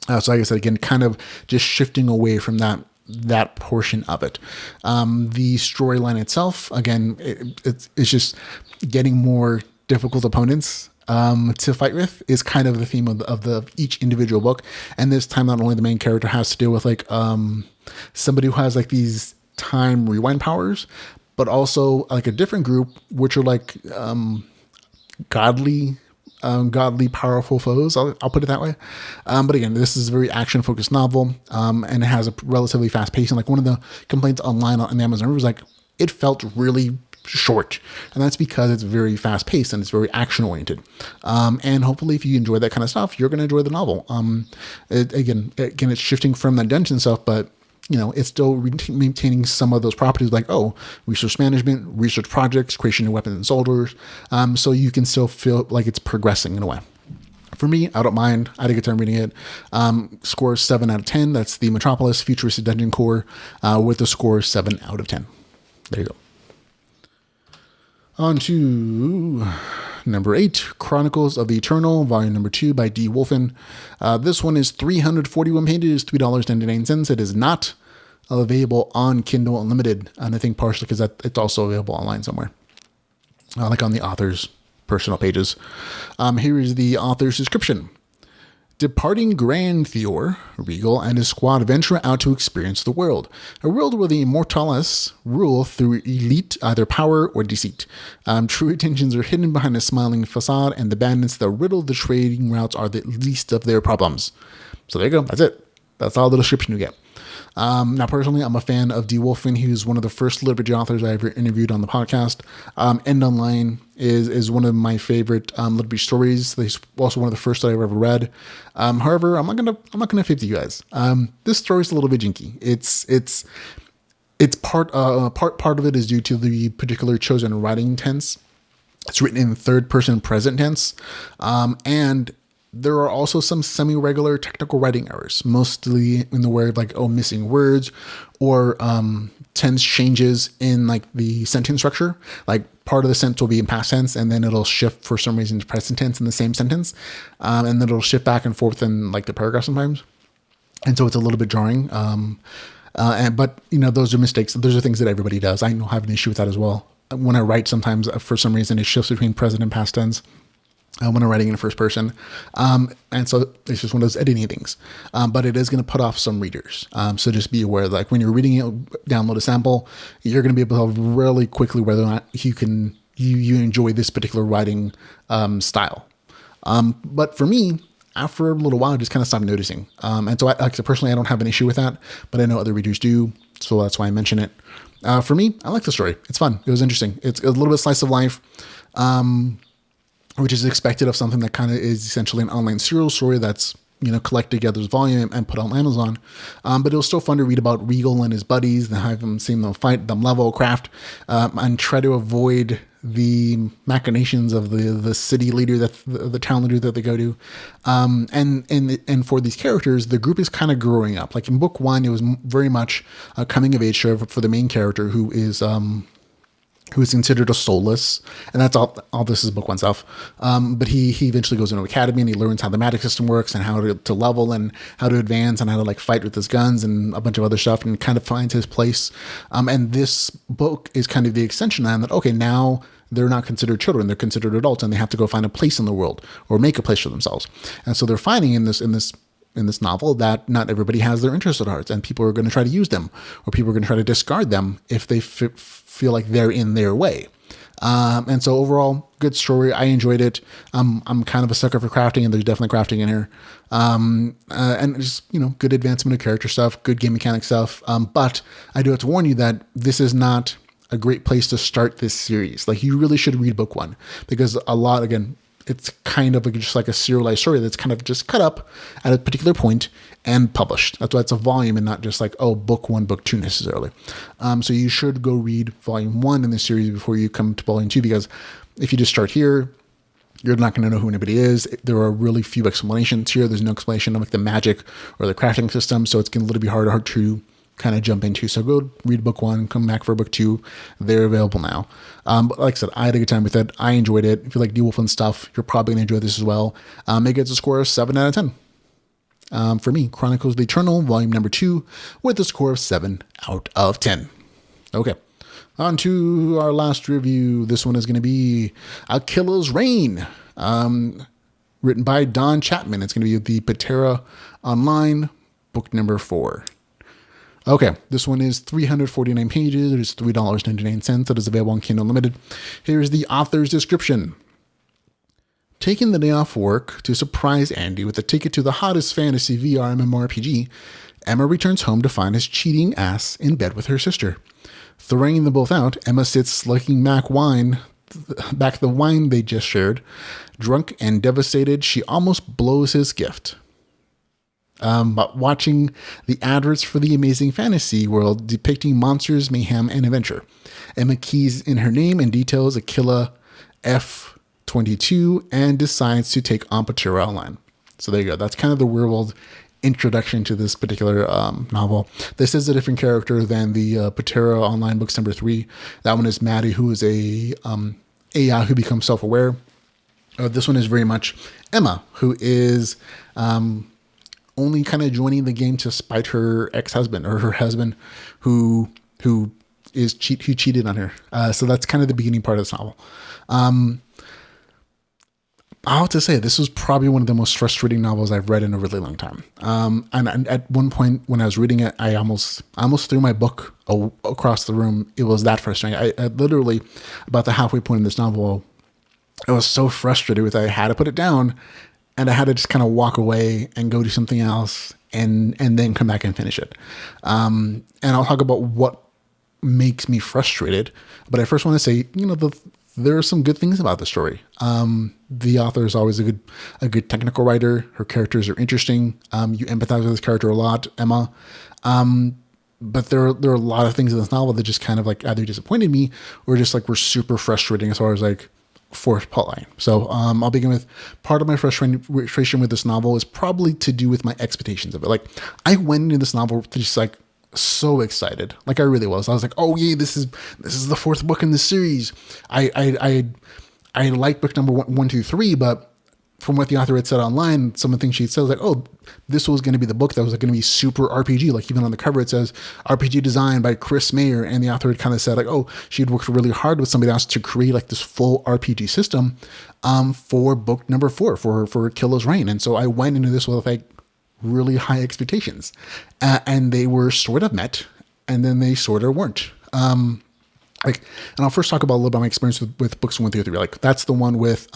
So like I said, again, kind of just shifting away from that portion of it. The storyline itself, again, it's just getting more difficult opponents to fight with is kind of the theme of each individual book. And this time, not only the main character has to deal with like somebody who has like these time rewind powers, but also like a different group, which are like godly powerful foes. I'll put it that way. But again, this is a very action focused novel, and it has a relatively fast pace. And like one of the complaints online on the Amazon was like, it felt really short, and that's because it's very fast paced and it's very action oriented. And hopefully, if you enjoy that kind of stuff, you're going to enjoy the novel. Again, it's shifting from that dungeon stuff, but it's still maintaining some of those properties like, resource management, research projects, creation of weapons and soldiers. So you can still feel like it's progressing in a way. For me, I don't mind. I had a good time reading it. Score 7 out of 10. That's the Metropolis Futuristic Dungeon Core with a score 7 out of 10. There you go. On to number 8, Chronicles of the Eternal, volume number 2 by D. Wolfen. This one is 341 pages, $3.99. It is not available on Kindle Unlimited, and I think partially because it's also available online somewhere, like on the author's personal pages. Here is the author's description. Departing Grand Theor, Regal and his squad venture out to experience the world, a world where the Immortales rule through elite either power or deceit. True intentions are hidden behind a smiling facade, and the bandits that riddle the trading routes are the least of their problems. So there you go. That's it. That's all the description you get. Now, personally, I'm a fan of D. Wolfen. He was one of the first LitRPG authors I ever interviewed on the podcast. End Online is one of my favorite LitRPG stories. He's also one of the first that I've ever read. However, I'm not gonna fib to you guys. This story is a little bit jinky. It's part of it is due to the particular chosen writing tense. It's written in third person present tense, and there are also some semi-regular technical writing errors, mostly in the way of missing words or tense changes in the sentence structure. Like part of the sentence will be in past tense and then it'll shift for some reason to present tense in the same sentence. And then it'll shift back and forth in the paragraph sometimes. And so it's a little bit jarring. But those are mistakes. Those are things that everybody does. I have an issue with that as well. When I write, sometimes for some reason it shifts between present and past tense. When I'm writing in first person. And so it's just one of those editing things. But it is going to put off some readers. So just be aware, when you're reading it, download a sample, you're going to be able to tell really quickly whether or not you enjoy this particular writing style. But for me, after a little while, I just kind of stopped noticing. And so personally, I don't have an issue with that, but I know other readers do. So that's why I mention it. For me, I like the story. It's fun. It was interesting. It's a little bit slice of life. Which is expected of something that kind of is essentially an online serial story that's, collected together as volume and put on Amazon. But it was still fun to read about Regal and his buddies and have them seeing them fight, them level, craft, and try to avoid the machinations of the city leader, the town leader that they go to. And for these characters, the group is kind of growing up. Like in book 1, it was very much a coming of age show for the main character who is considered a soulless, and that's all this is book 1 stuff. But he eventually goes into academy and he learns how the magic system works and how to level and how to advance and how to fight with his guns and a bunch of other stuff, and kind of finds his place. And this book is kind of the extension on that. Okay, now they're not considered children; they're considered adults, and they have to go find a place in the world or make a place for themselves. And so they're finding in this novel that not everybody has their interests at heart, and people are going to try to use them, or people are going to try to discard them if they feel like they're in their way. And so overall, good story. I enjoyed it. I'm kind of a sucker for crafting, and there's definitely crafting in here. And just, good advancement of character stuff, good game mechanic stuff. But I do have to warn you that this is not a great place to start this series. You really should read book 1, because it's kind of just like a serialized story that's kind of just cut up at a particular point and published. That's why it's a volume and not just book 1, book 2 necessarily. So you should go read volume 1 in the series before you come to volume 2, because if you just start here, you're not going to know who anybody is. There are really few explanations here. There's no explanation of the magic or the crafting system. So it's getting a little bit harder to kind of jump into. So go read book 1, come back for book 2. They're available now. But like I said, I had a good time with it. I enjoyed it. If you like D. Wolfen stuff, you're probably going to enjoy this as well. It gets a score of 7 out of 10. For me, Chronicles of the Eternal, volume number 2, with a score of 7 out of 10. Okay. On to our last review. This one is going to be Akilla's Reign, written by Don Chapman. It's going to be the Puatera Online, book number 4. Okay, this one is 349 pages. It is $3.99. It is available on Kindle Unlimited. Here's the author's description. Taking the day off work to surprise Andy with a ticket to the hottest fantasy VR MMORPG, Emma returns home to find his cheating ass in bed with her sister. Throwing them both out, Emma sits slugging back the wine they just shared. Drunk and devastated, she almost blows his gift. But watching the adverts for the amazing fantasy world depicting monsters, mayhem, and adventure. Emma keys in her name and details Akillia F22 and decides to take on Puatera Online. So there you go. That's kind of the world introduction to this particular novel. This is a different character than the Puatera Online books number 3. That one is Maddie, who is a AI who becomes self-aware. This one is very much Emma, who is only kind of joining the game to spite her ex-husband or her husband who cheated on her. So that's kind of the beginning part of this novel. I have to say, this was probably one of the most frustrating novels I've read in a really long time. And at one point when I was reading it, I almost threw my book across the room. It was that frustrating. I literally, about the halfway point in this novel, I was so frustrated with it. I had to put it down, and I had to just kind of walk away and go do something else and then come back and finish it. And I'll talk about what makes me frustrated. But I first want to say, there are some good things about the story. The author is always a good technical writer. Her characters are interesting. You empathize with this character a lot, Emma. But there are a lot of things in this novel that just kind of like either disappointed me or just like were super frustrating as far as like forced plotline. So I'll begin with part of my frustration with this novel is probably to do with my expectations of it. Like I went into this novel just like so excited, like I really was. I was like, oh yeah, this is the 4th book in the series. I like book number 1, 2, 3, but from what the author had said online, some of the things she said was like, oh, this was going to be the book that was going to be super RPG. Like even on the cover, it says RPG design by Chris Mayer. And the author had kind of said like, oh, she'd worked really hard with somebody else to create like this full RPG system, for book number 4 for Akillia's Reign. And so I went into this with like really high expectations, and they were sort of met, and then they sort of weren't. And I'll first talk about a little about my experience with books 1 through 3. Like that's the one with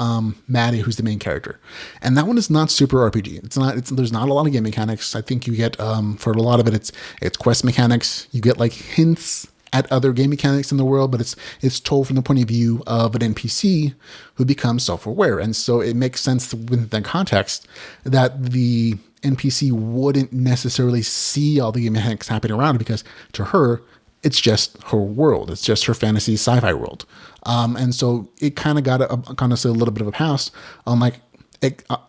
Maddie, who's the main character, and that one is not super RPG. There's not a lot of game mechanics. I think you get for a lot of it, it's quest mechanics. You get like hints at other game mechanics in the world, but it's told from the point of view of an NPC who becomes self-aware, and so it makes sense within that context that the NPC wouldn't necessarily see all the game mechanics happening around it, because to her, it's just her world. It's just her fantasy sci-fi world. And so it kind of got a little bit of a pass on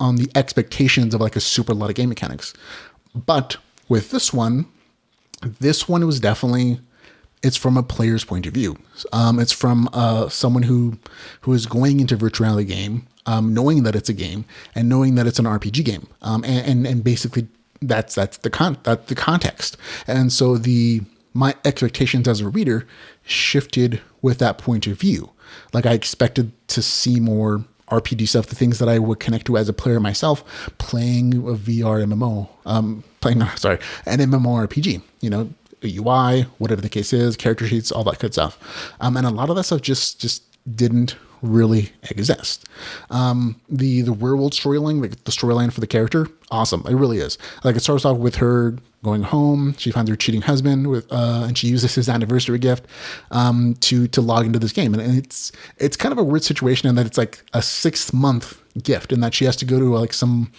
on the expectations of like a super lot of game mechanics. But with this one was definitely, it's from a player's point of view. It's from someone who is going into a virtual reality game, knowing that it's a game and knowing that it's an RPG game. And basically that's the context. And so my expectations as a reader shifted with that point of view. Like I expected to see more RPG stuff, the things that I would connect to as a player myself, playing a VR MMO, an MMORPG, UI, whatever the case is, character sheets, all that good stuff. And a lot of that stuff just didn't really exist. The werewolf storyline, like the storyline for the character, awesome. It really is. Like it starts off with her going home. She finds her cheating husband and she uses his anniversary gift to log into this game. And it's kind of a weird situation in that it's like a 6-month gift, and that she has to go to like some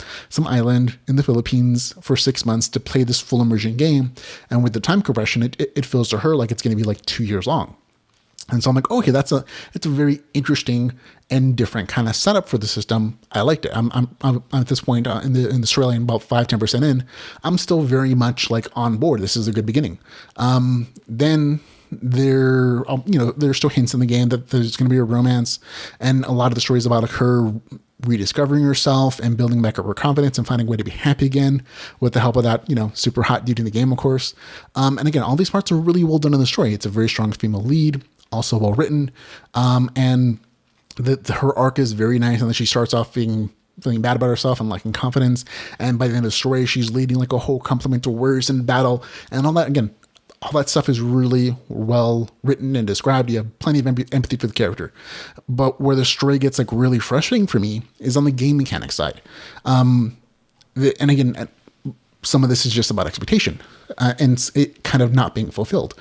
island in the Philippines for 6 months to play this full immersion game. And with the time compression, it feels to her like it's going to be like 2 years long. And so I'm like, okay, it's a very interesting and different kind of setup for the system. I liked it. I'm at this point in the storyline, about 5-10% in, I'm still very much like on board. This is a good beginning. Then there's still hints in the game that there's going to be a romance, and a lot of the stories about like her rediscovering herself and building back up her confidence and finding a way to be happy again with the help of that, super hot dude in the game, of course. And again, all these parts are really well done in the story. It's a very strong female lead, also well written. And her arc is very nice. And then she starts off feeling bad about herself and lacking confidence. And by the end of the story, she's leading like a whole complement of warriors in battle and all that. Again, all that stuff is really well written and described. You have plenty of empathy for the character. But where the story gets like really frustrating for me is on the game mechanics side. And again, some of this is just about expectation and it kind of not being fulfilled.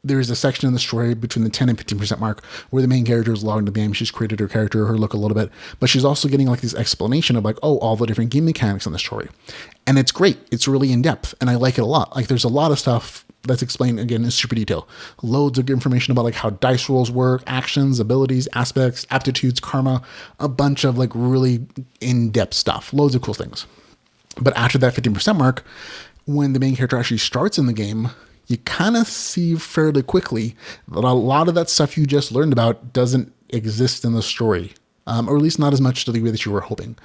there's a section in the story between the 10 and 15% mark where the main character is logged into the game. She's created her character, her look a little bit, but she's also getting like this explanation of like, oh, all the different game mechanics in the story. And it's great. It's really in depth and I like it a lot. Like there's a lot of stuff that's explained again in super detail. Loads of information about like how dice rolls work, actions, abilities, aspects, aptitudes, karma, a bunch of like really in-depth stuff. Loads of cool things. But after that 15% mark, when the main character actually starts in the game, you kind of see fairly quickly that a lot of that stuff you just learned about doesn't exist in the story, or at least not as much to the way that you were hoping.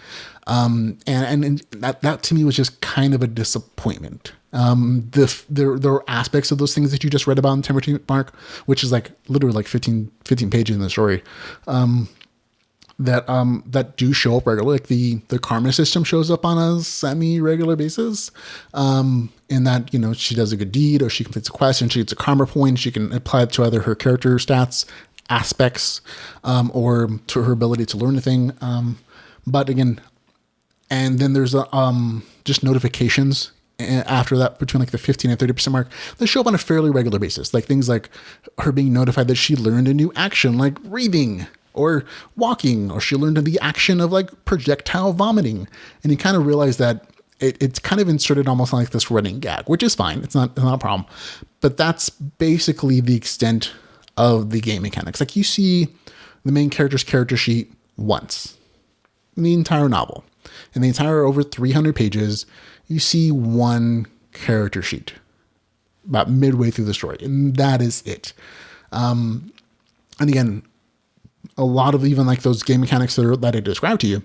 And that to me was just kind of a disappointment. There are aspects of those things that you just read about in 10% mark, which is like literally like 15 pages in the story, that do show up regularly. Like the karma system shows up on a semi-regular basis. In that, you know, she does a good deed or she completes a quest and she gets a karma point. She can apply it to either her character stats, aspects, or to her ability to learn a thing. But again, and then there's just notifications after that between like the 15 and 30% mark. They show up on a fairly regular basis. Like things like her being notified that she learned a new action, like breathing or walking, or she learned the action of like projectile vomiting. And you kind of realize that it's kind of inserted almost like this running gag, which is fine. It's not a problem. But that's basically the extent of the game mechanics. Like you see the main character's character sheet once in the entire novel. In the entire over 300 pages, you see one character sheet about midway through the story. And that is it. And again, a lot of even like those game mechanics that I described to you,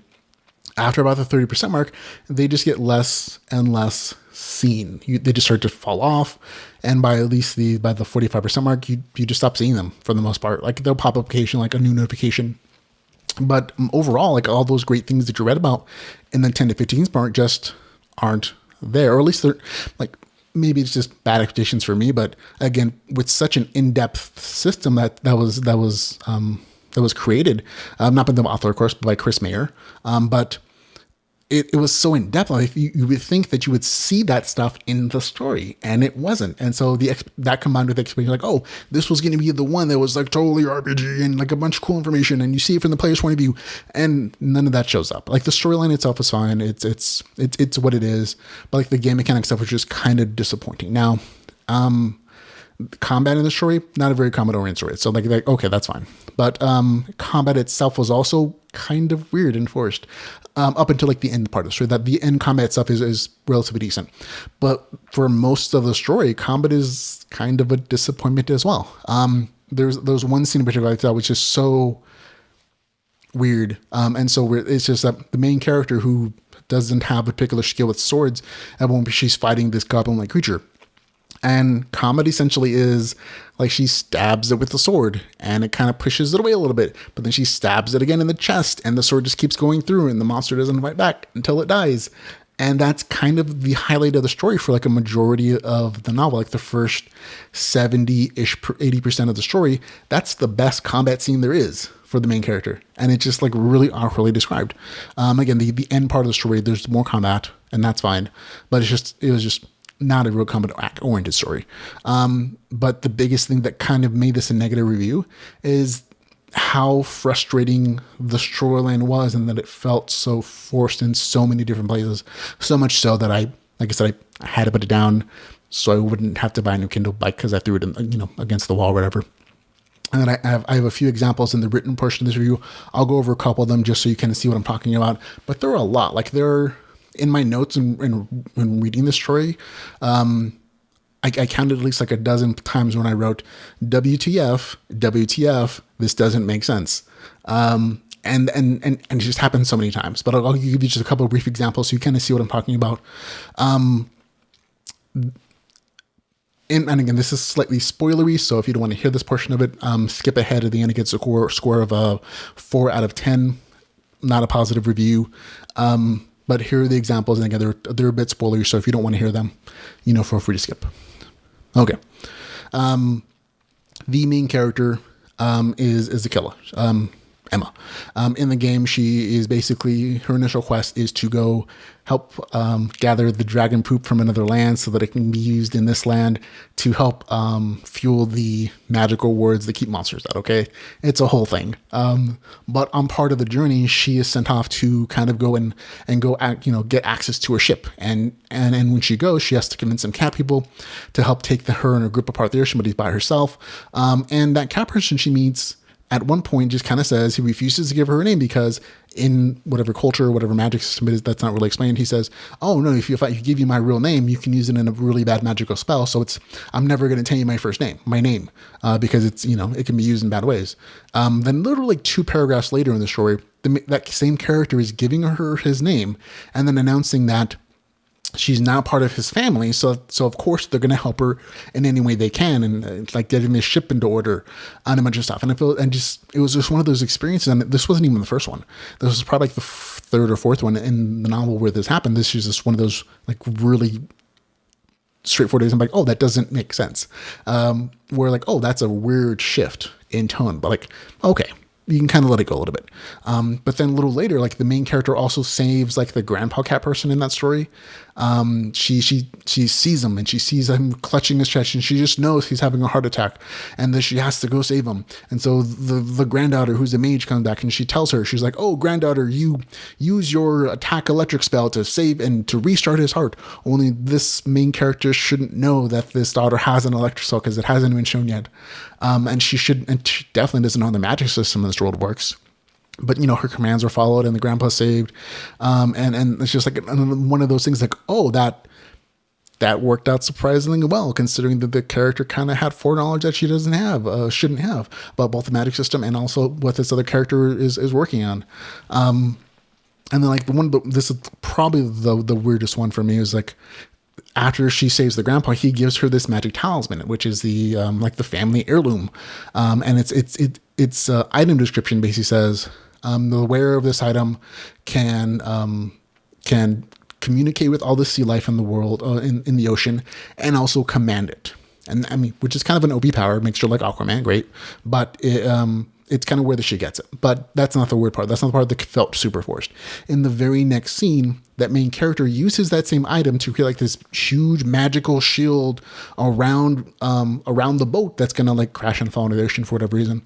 after about the 30% mark, they just get less and less seen. They just start to fall off. And by at least by the 45% mark, you just stop seeing them for the most part. Like they'll pop up occasionally, like a new notification. But overall, like all those great things that you read about in the 10 to 15 mark just aren't there. Or at least they're like, maybe it's just bad expectations for me. But again, with such an in-depth system that was created, not by the author, of course, but by Chris Mayer. But it was so in depth. Like you would think that you would see that stuff in the story, and it wasn't. And so that combined with the expectation, like, oh, this was going to be the one that was like totally RPG and like a bunch of cool information, and you see it from the player's point of view, and none of that shows up. Like the storyline itself is fine. It's what it is. But like the game mechanic stuff was just kind of disappointing. Now, combat in the story, not a very combat-oriented story. So like, okay, that's fine. But combat itself was also kind of weird and forced up until like the end part of the story. That the end combat itself is relatively decent. But for most of the story, combat is kind of a disappointment as well. There's one scene in particular I thought was just so weird. And so weird. It's just that the main character who doesn't have a particular skill with swords, at one point she's fighting this goblin-like creature. And combat essentially is like she stabs it with the sword and it kind of pushes it away a little bit, but then she stabs it again in the chest and the sword just keeps going through and the monster doesn't fight back until it dies. And that's kind of the highlight of the story for like a majority of the novel, like the first 70-ish, 80% of the story. That's the best combat scene there is for the main character. And it's just like really awkwardly described. Again, the end part of the story, there's more combat and that's fine, but it was just not a real combat-oriented story. But the biggest thing that kind of made this a negative review is how frustrating the storyline was and that it felt so forced in so many different places. So much so that I had to put it down so I wouldn't have to buy a new Kindle bike because I threw it against the wall or whatever. And then I have a few examples in the written portion of this review. I'll go over a couple of them just so you kind of see what I'm talking about. But there are a lot. Like in my notes and reading this story, I counted at least like a dozen times when I wrote WTF, this doesn't make sense. And it just happened so many times, but I'll give you just a couple of brief examples so you kind of see what I'm talking about. And again, this is slightly spoilery, so if you don't want to hear this portion of it, skip ahead. At the end, it gets a score of a 4 out of 10, not a positive review. But here are the examples, and again, they're a bit spoilery, so if you don't want to hear them, feel free to skip. Okay. The main character is Akillia. Emma. In the game, she is basically, her initial quest is to go help gather the dragon poop from another land so that it can be used in this land to help fuel the magical wards that keep monsters out, okay? It's a whole thing. But on part of the journey, she is sent off to kind of go and go get access to her ship. And when she goes, she has to convince some cat people to help take her and her group apart there. Somebody's by herself. And that cat person she meets at one point just kind of says he refuses to give her a name because in whatever culture, whatever magic system it is, that's not really explained. He says, oh no, if I give you my real name, you can use it in a really bad magical spell. So I'm never going to tell you my name, because it's, it can be used in bad ways. Then literally 2 paragraphs later in the story, that same character is giving her his name and then announcing that she's now part of his family, so of course they're going to help her in any way they can, and like getting this ship into order and a bunch of stuff. And it was just one of those experiences. And this wasn't even the first one. This was probably like the 3rd or 4th one in the novel where this happened. This is just one of those like really straightforward days. I'm like, oh, that doesn't make sense. Where like, oh, that's a weird shift in tone, but like, okay. You can kind of let it go a little bit. But then a little later, like the main character also saves like the grandpa cat person in that story. She sees him and she sees him clutching his chest and she just knows he's having a heart attack and that she has to go save him. And so the granddaughter, who's a mage, comes back and she tells her, she's like, oh, granddaughter, you use your attack electric spell to save and to restart his heart. Only this main character shouldn't know that this daughter has an electric spell because it hasn't been shown yet. And she definitely doesn't know how the magic system in this world works. But, her commands are followed and the grandpa's saved. And it's just like one of those things like, oh, that worked out surprisingly well, considering that the character kind of had foreknowledge that she shouldn't have, about both the magic system and also what this other character is working on. And then like this is probably the weirdest one for me is like, after she saves the grandpa, he gives her this magic talisman, which is the like the family heirloom, and its item description basically says the wearer of this item can communicate with all the sea life in the world, in the ocean, and also command it. And I mean, which is kind of an OP power, makes her like Aquaman, great, but it's kind of where the shit gets it. But that's not the weird part. That's not the part that felt super forced. In the very next scene, that main character uses that same item to create like this huge magical shield around the boat that's gonna like crash and fall into the ocean for whatever reason.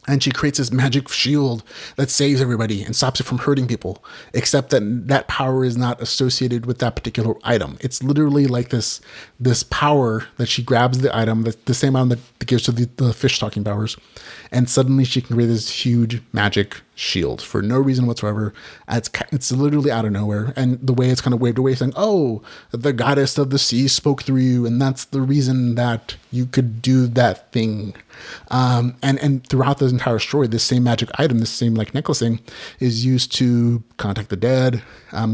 And she creates this magic shield that saves everybody and stops it from hurting people, except that power is not associated with that particular item. It's literally like this power that she grabs the item, the same item that gives her the fish talking powers, and suddenly she can create this huge magic shield for no reason whatsoever. It's literally out of nowhere. And the way it's kind of waved away saying, oh, the goddess of the sea spoke through you, and that's the reason that you could do that thing. And throughout this entire story, this same magic item, this same like necklacing, is used to contact the dead,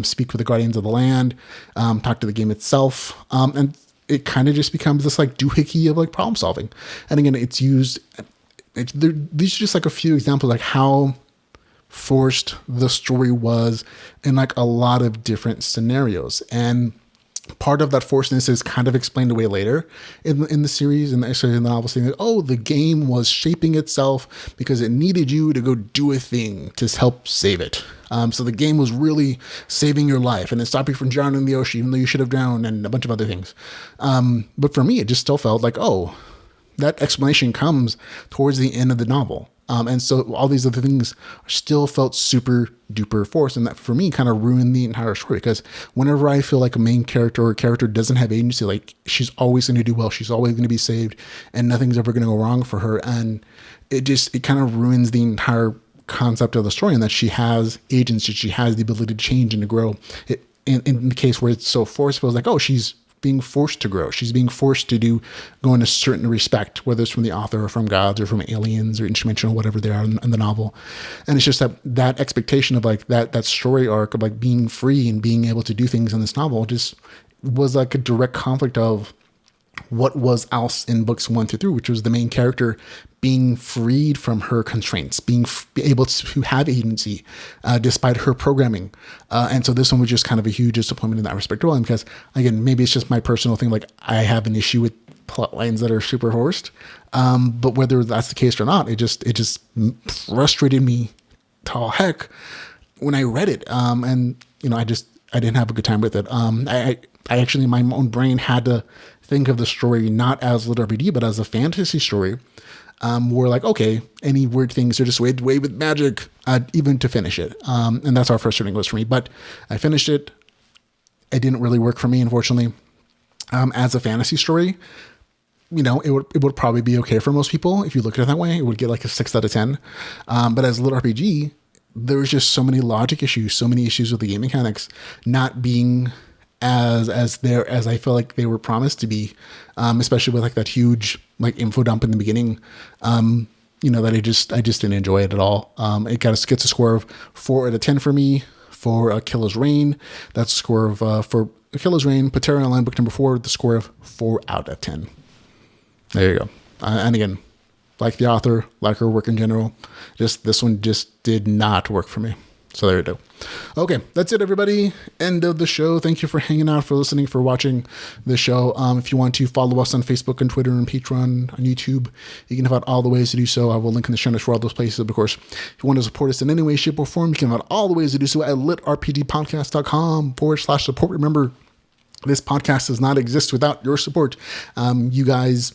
speak with the guardians of the land, talk to the game itself, and it kind of just becomes this like doohickey of like problem solving. And again, it's used. These are just like a few examples like how forced the story was in like a lot of different scenarios. And part of that forcedness is kind of explained away later in the series, and actually in the novel, saying that, oh, the game was shaping itself because it needed you to go do a thing to help save it. So the game was really saving your life, and it stopped you from drowning in the ocean, even though you should have drowned, and a bunch of other things. But for me, it just still felt like, oh, that explanation comes towards the end of the novel. And so all these other things still felt super duper forced. And that for me kind of ruined the entire story, because whenever I feel like a main character or a character doesn't have agency, like she's always going to do well, she's always going to be saved, and nothing's ever going to go wrong for her. And it kind of ruins the entire concept of the story, and that she has agency, she has the ability to change and to grow. In the case where it's so forced, it feels like, oh, she's being forced to grow. She's being forced to go in a certain respect, whether it's from the author or from gods or from aliens or interdimensional, whatever they are in the novel. And it's just that expectation of like that story arc of like being free and being able to do things in this novel just was like a direct conflict of what was else in books 1 through 3, which was the main character being freed from her constraints, being able to have agency despite her programming. And so this one was just kind of a huge disappointment in that respect. Well, because again, maybe it's just my personal thing. Like I have an issue with plot lines that are super forced. But whether that's the case or not, it just frustrated me to heck when I read it. And I didn't have a good time with it. I actually, my own brain had to think of the story not as LitRPG, but as a fantasy story. Where like, okay, any weird things are just way with magic, even to finish it. And that's how frustrating it was for me. But I finished it. It didn't really work for me, unfortunately. As a fantasy story, it would probably be okay for most people. If you look at it that way, it would get like a 6 out of 10. But as a LitRPG, there was just so many logic issues, so many issues with the game mechanics not being as I feel like they were promised to be, especially with like that huge like info dump in the beginning. That I just didn't enjoy it at all. It gets a score of 4 out of 10 for me. For Akilla's Reign, that's a score of for Akilla's Reign, Puatera Online book number 4, the score of 4 out of 10. There you go. And again, like the author, like her work in general, just this one just did not work for me. So there you go. Okay, that's it, everybody. End of the show. Thank you for hanging out, for listening, for watching the show. If you want to follow us on Facebook and Twitter and Patreon, on YouTube, you can find out all the ways to do so. I will link in the show notes for all those places. Of course, if you want to support us in any way, shape, or form, you can find out all the ways to do so at litrpgpodcast.com/support. Remember, this podcast does not exist without your support. You guys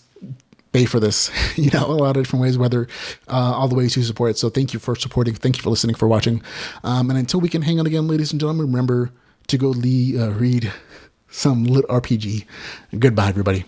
pay for this, a lot of different ways, whether all the ways you support it. So thank you for supporting. Thank you for listening, for watching. And until we can hang out again, ladies and gentlemen, remember to go read some LitRPG. Goodbye, everybody.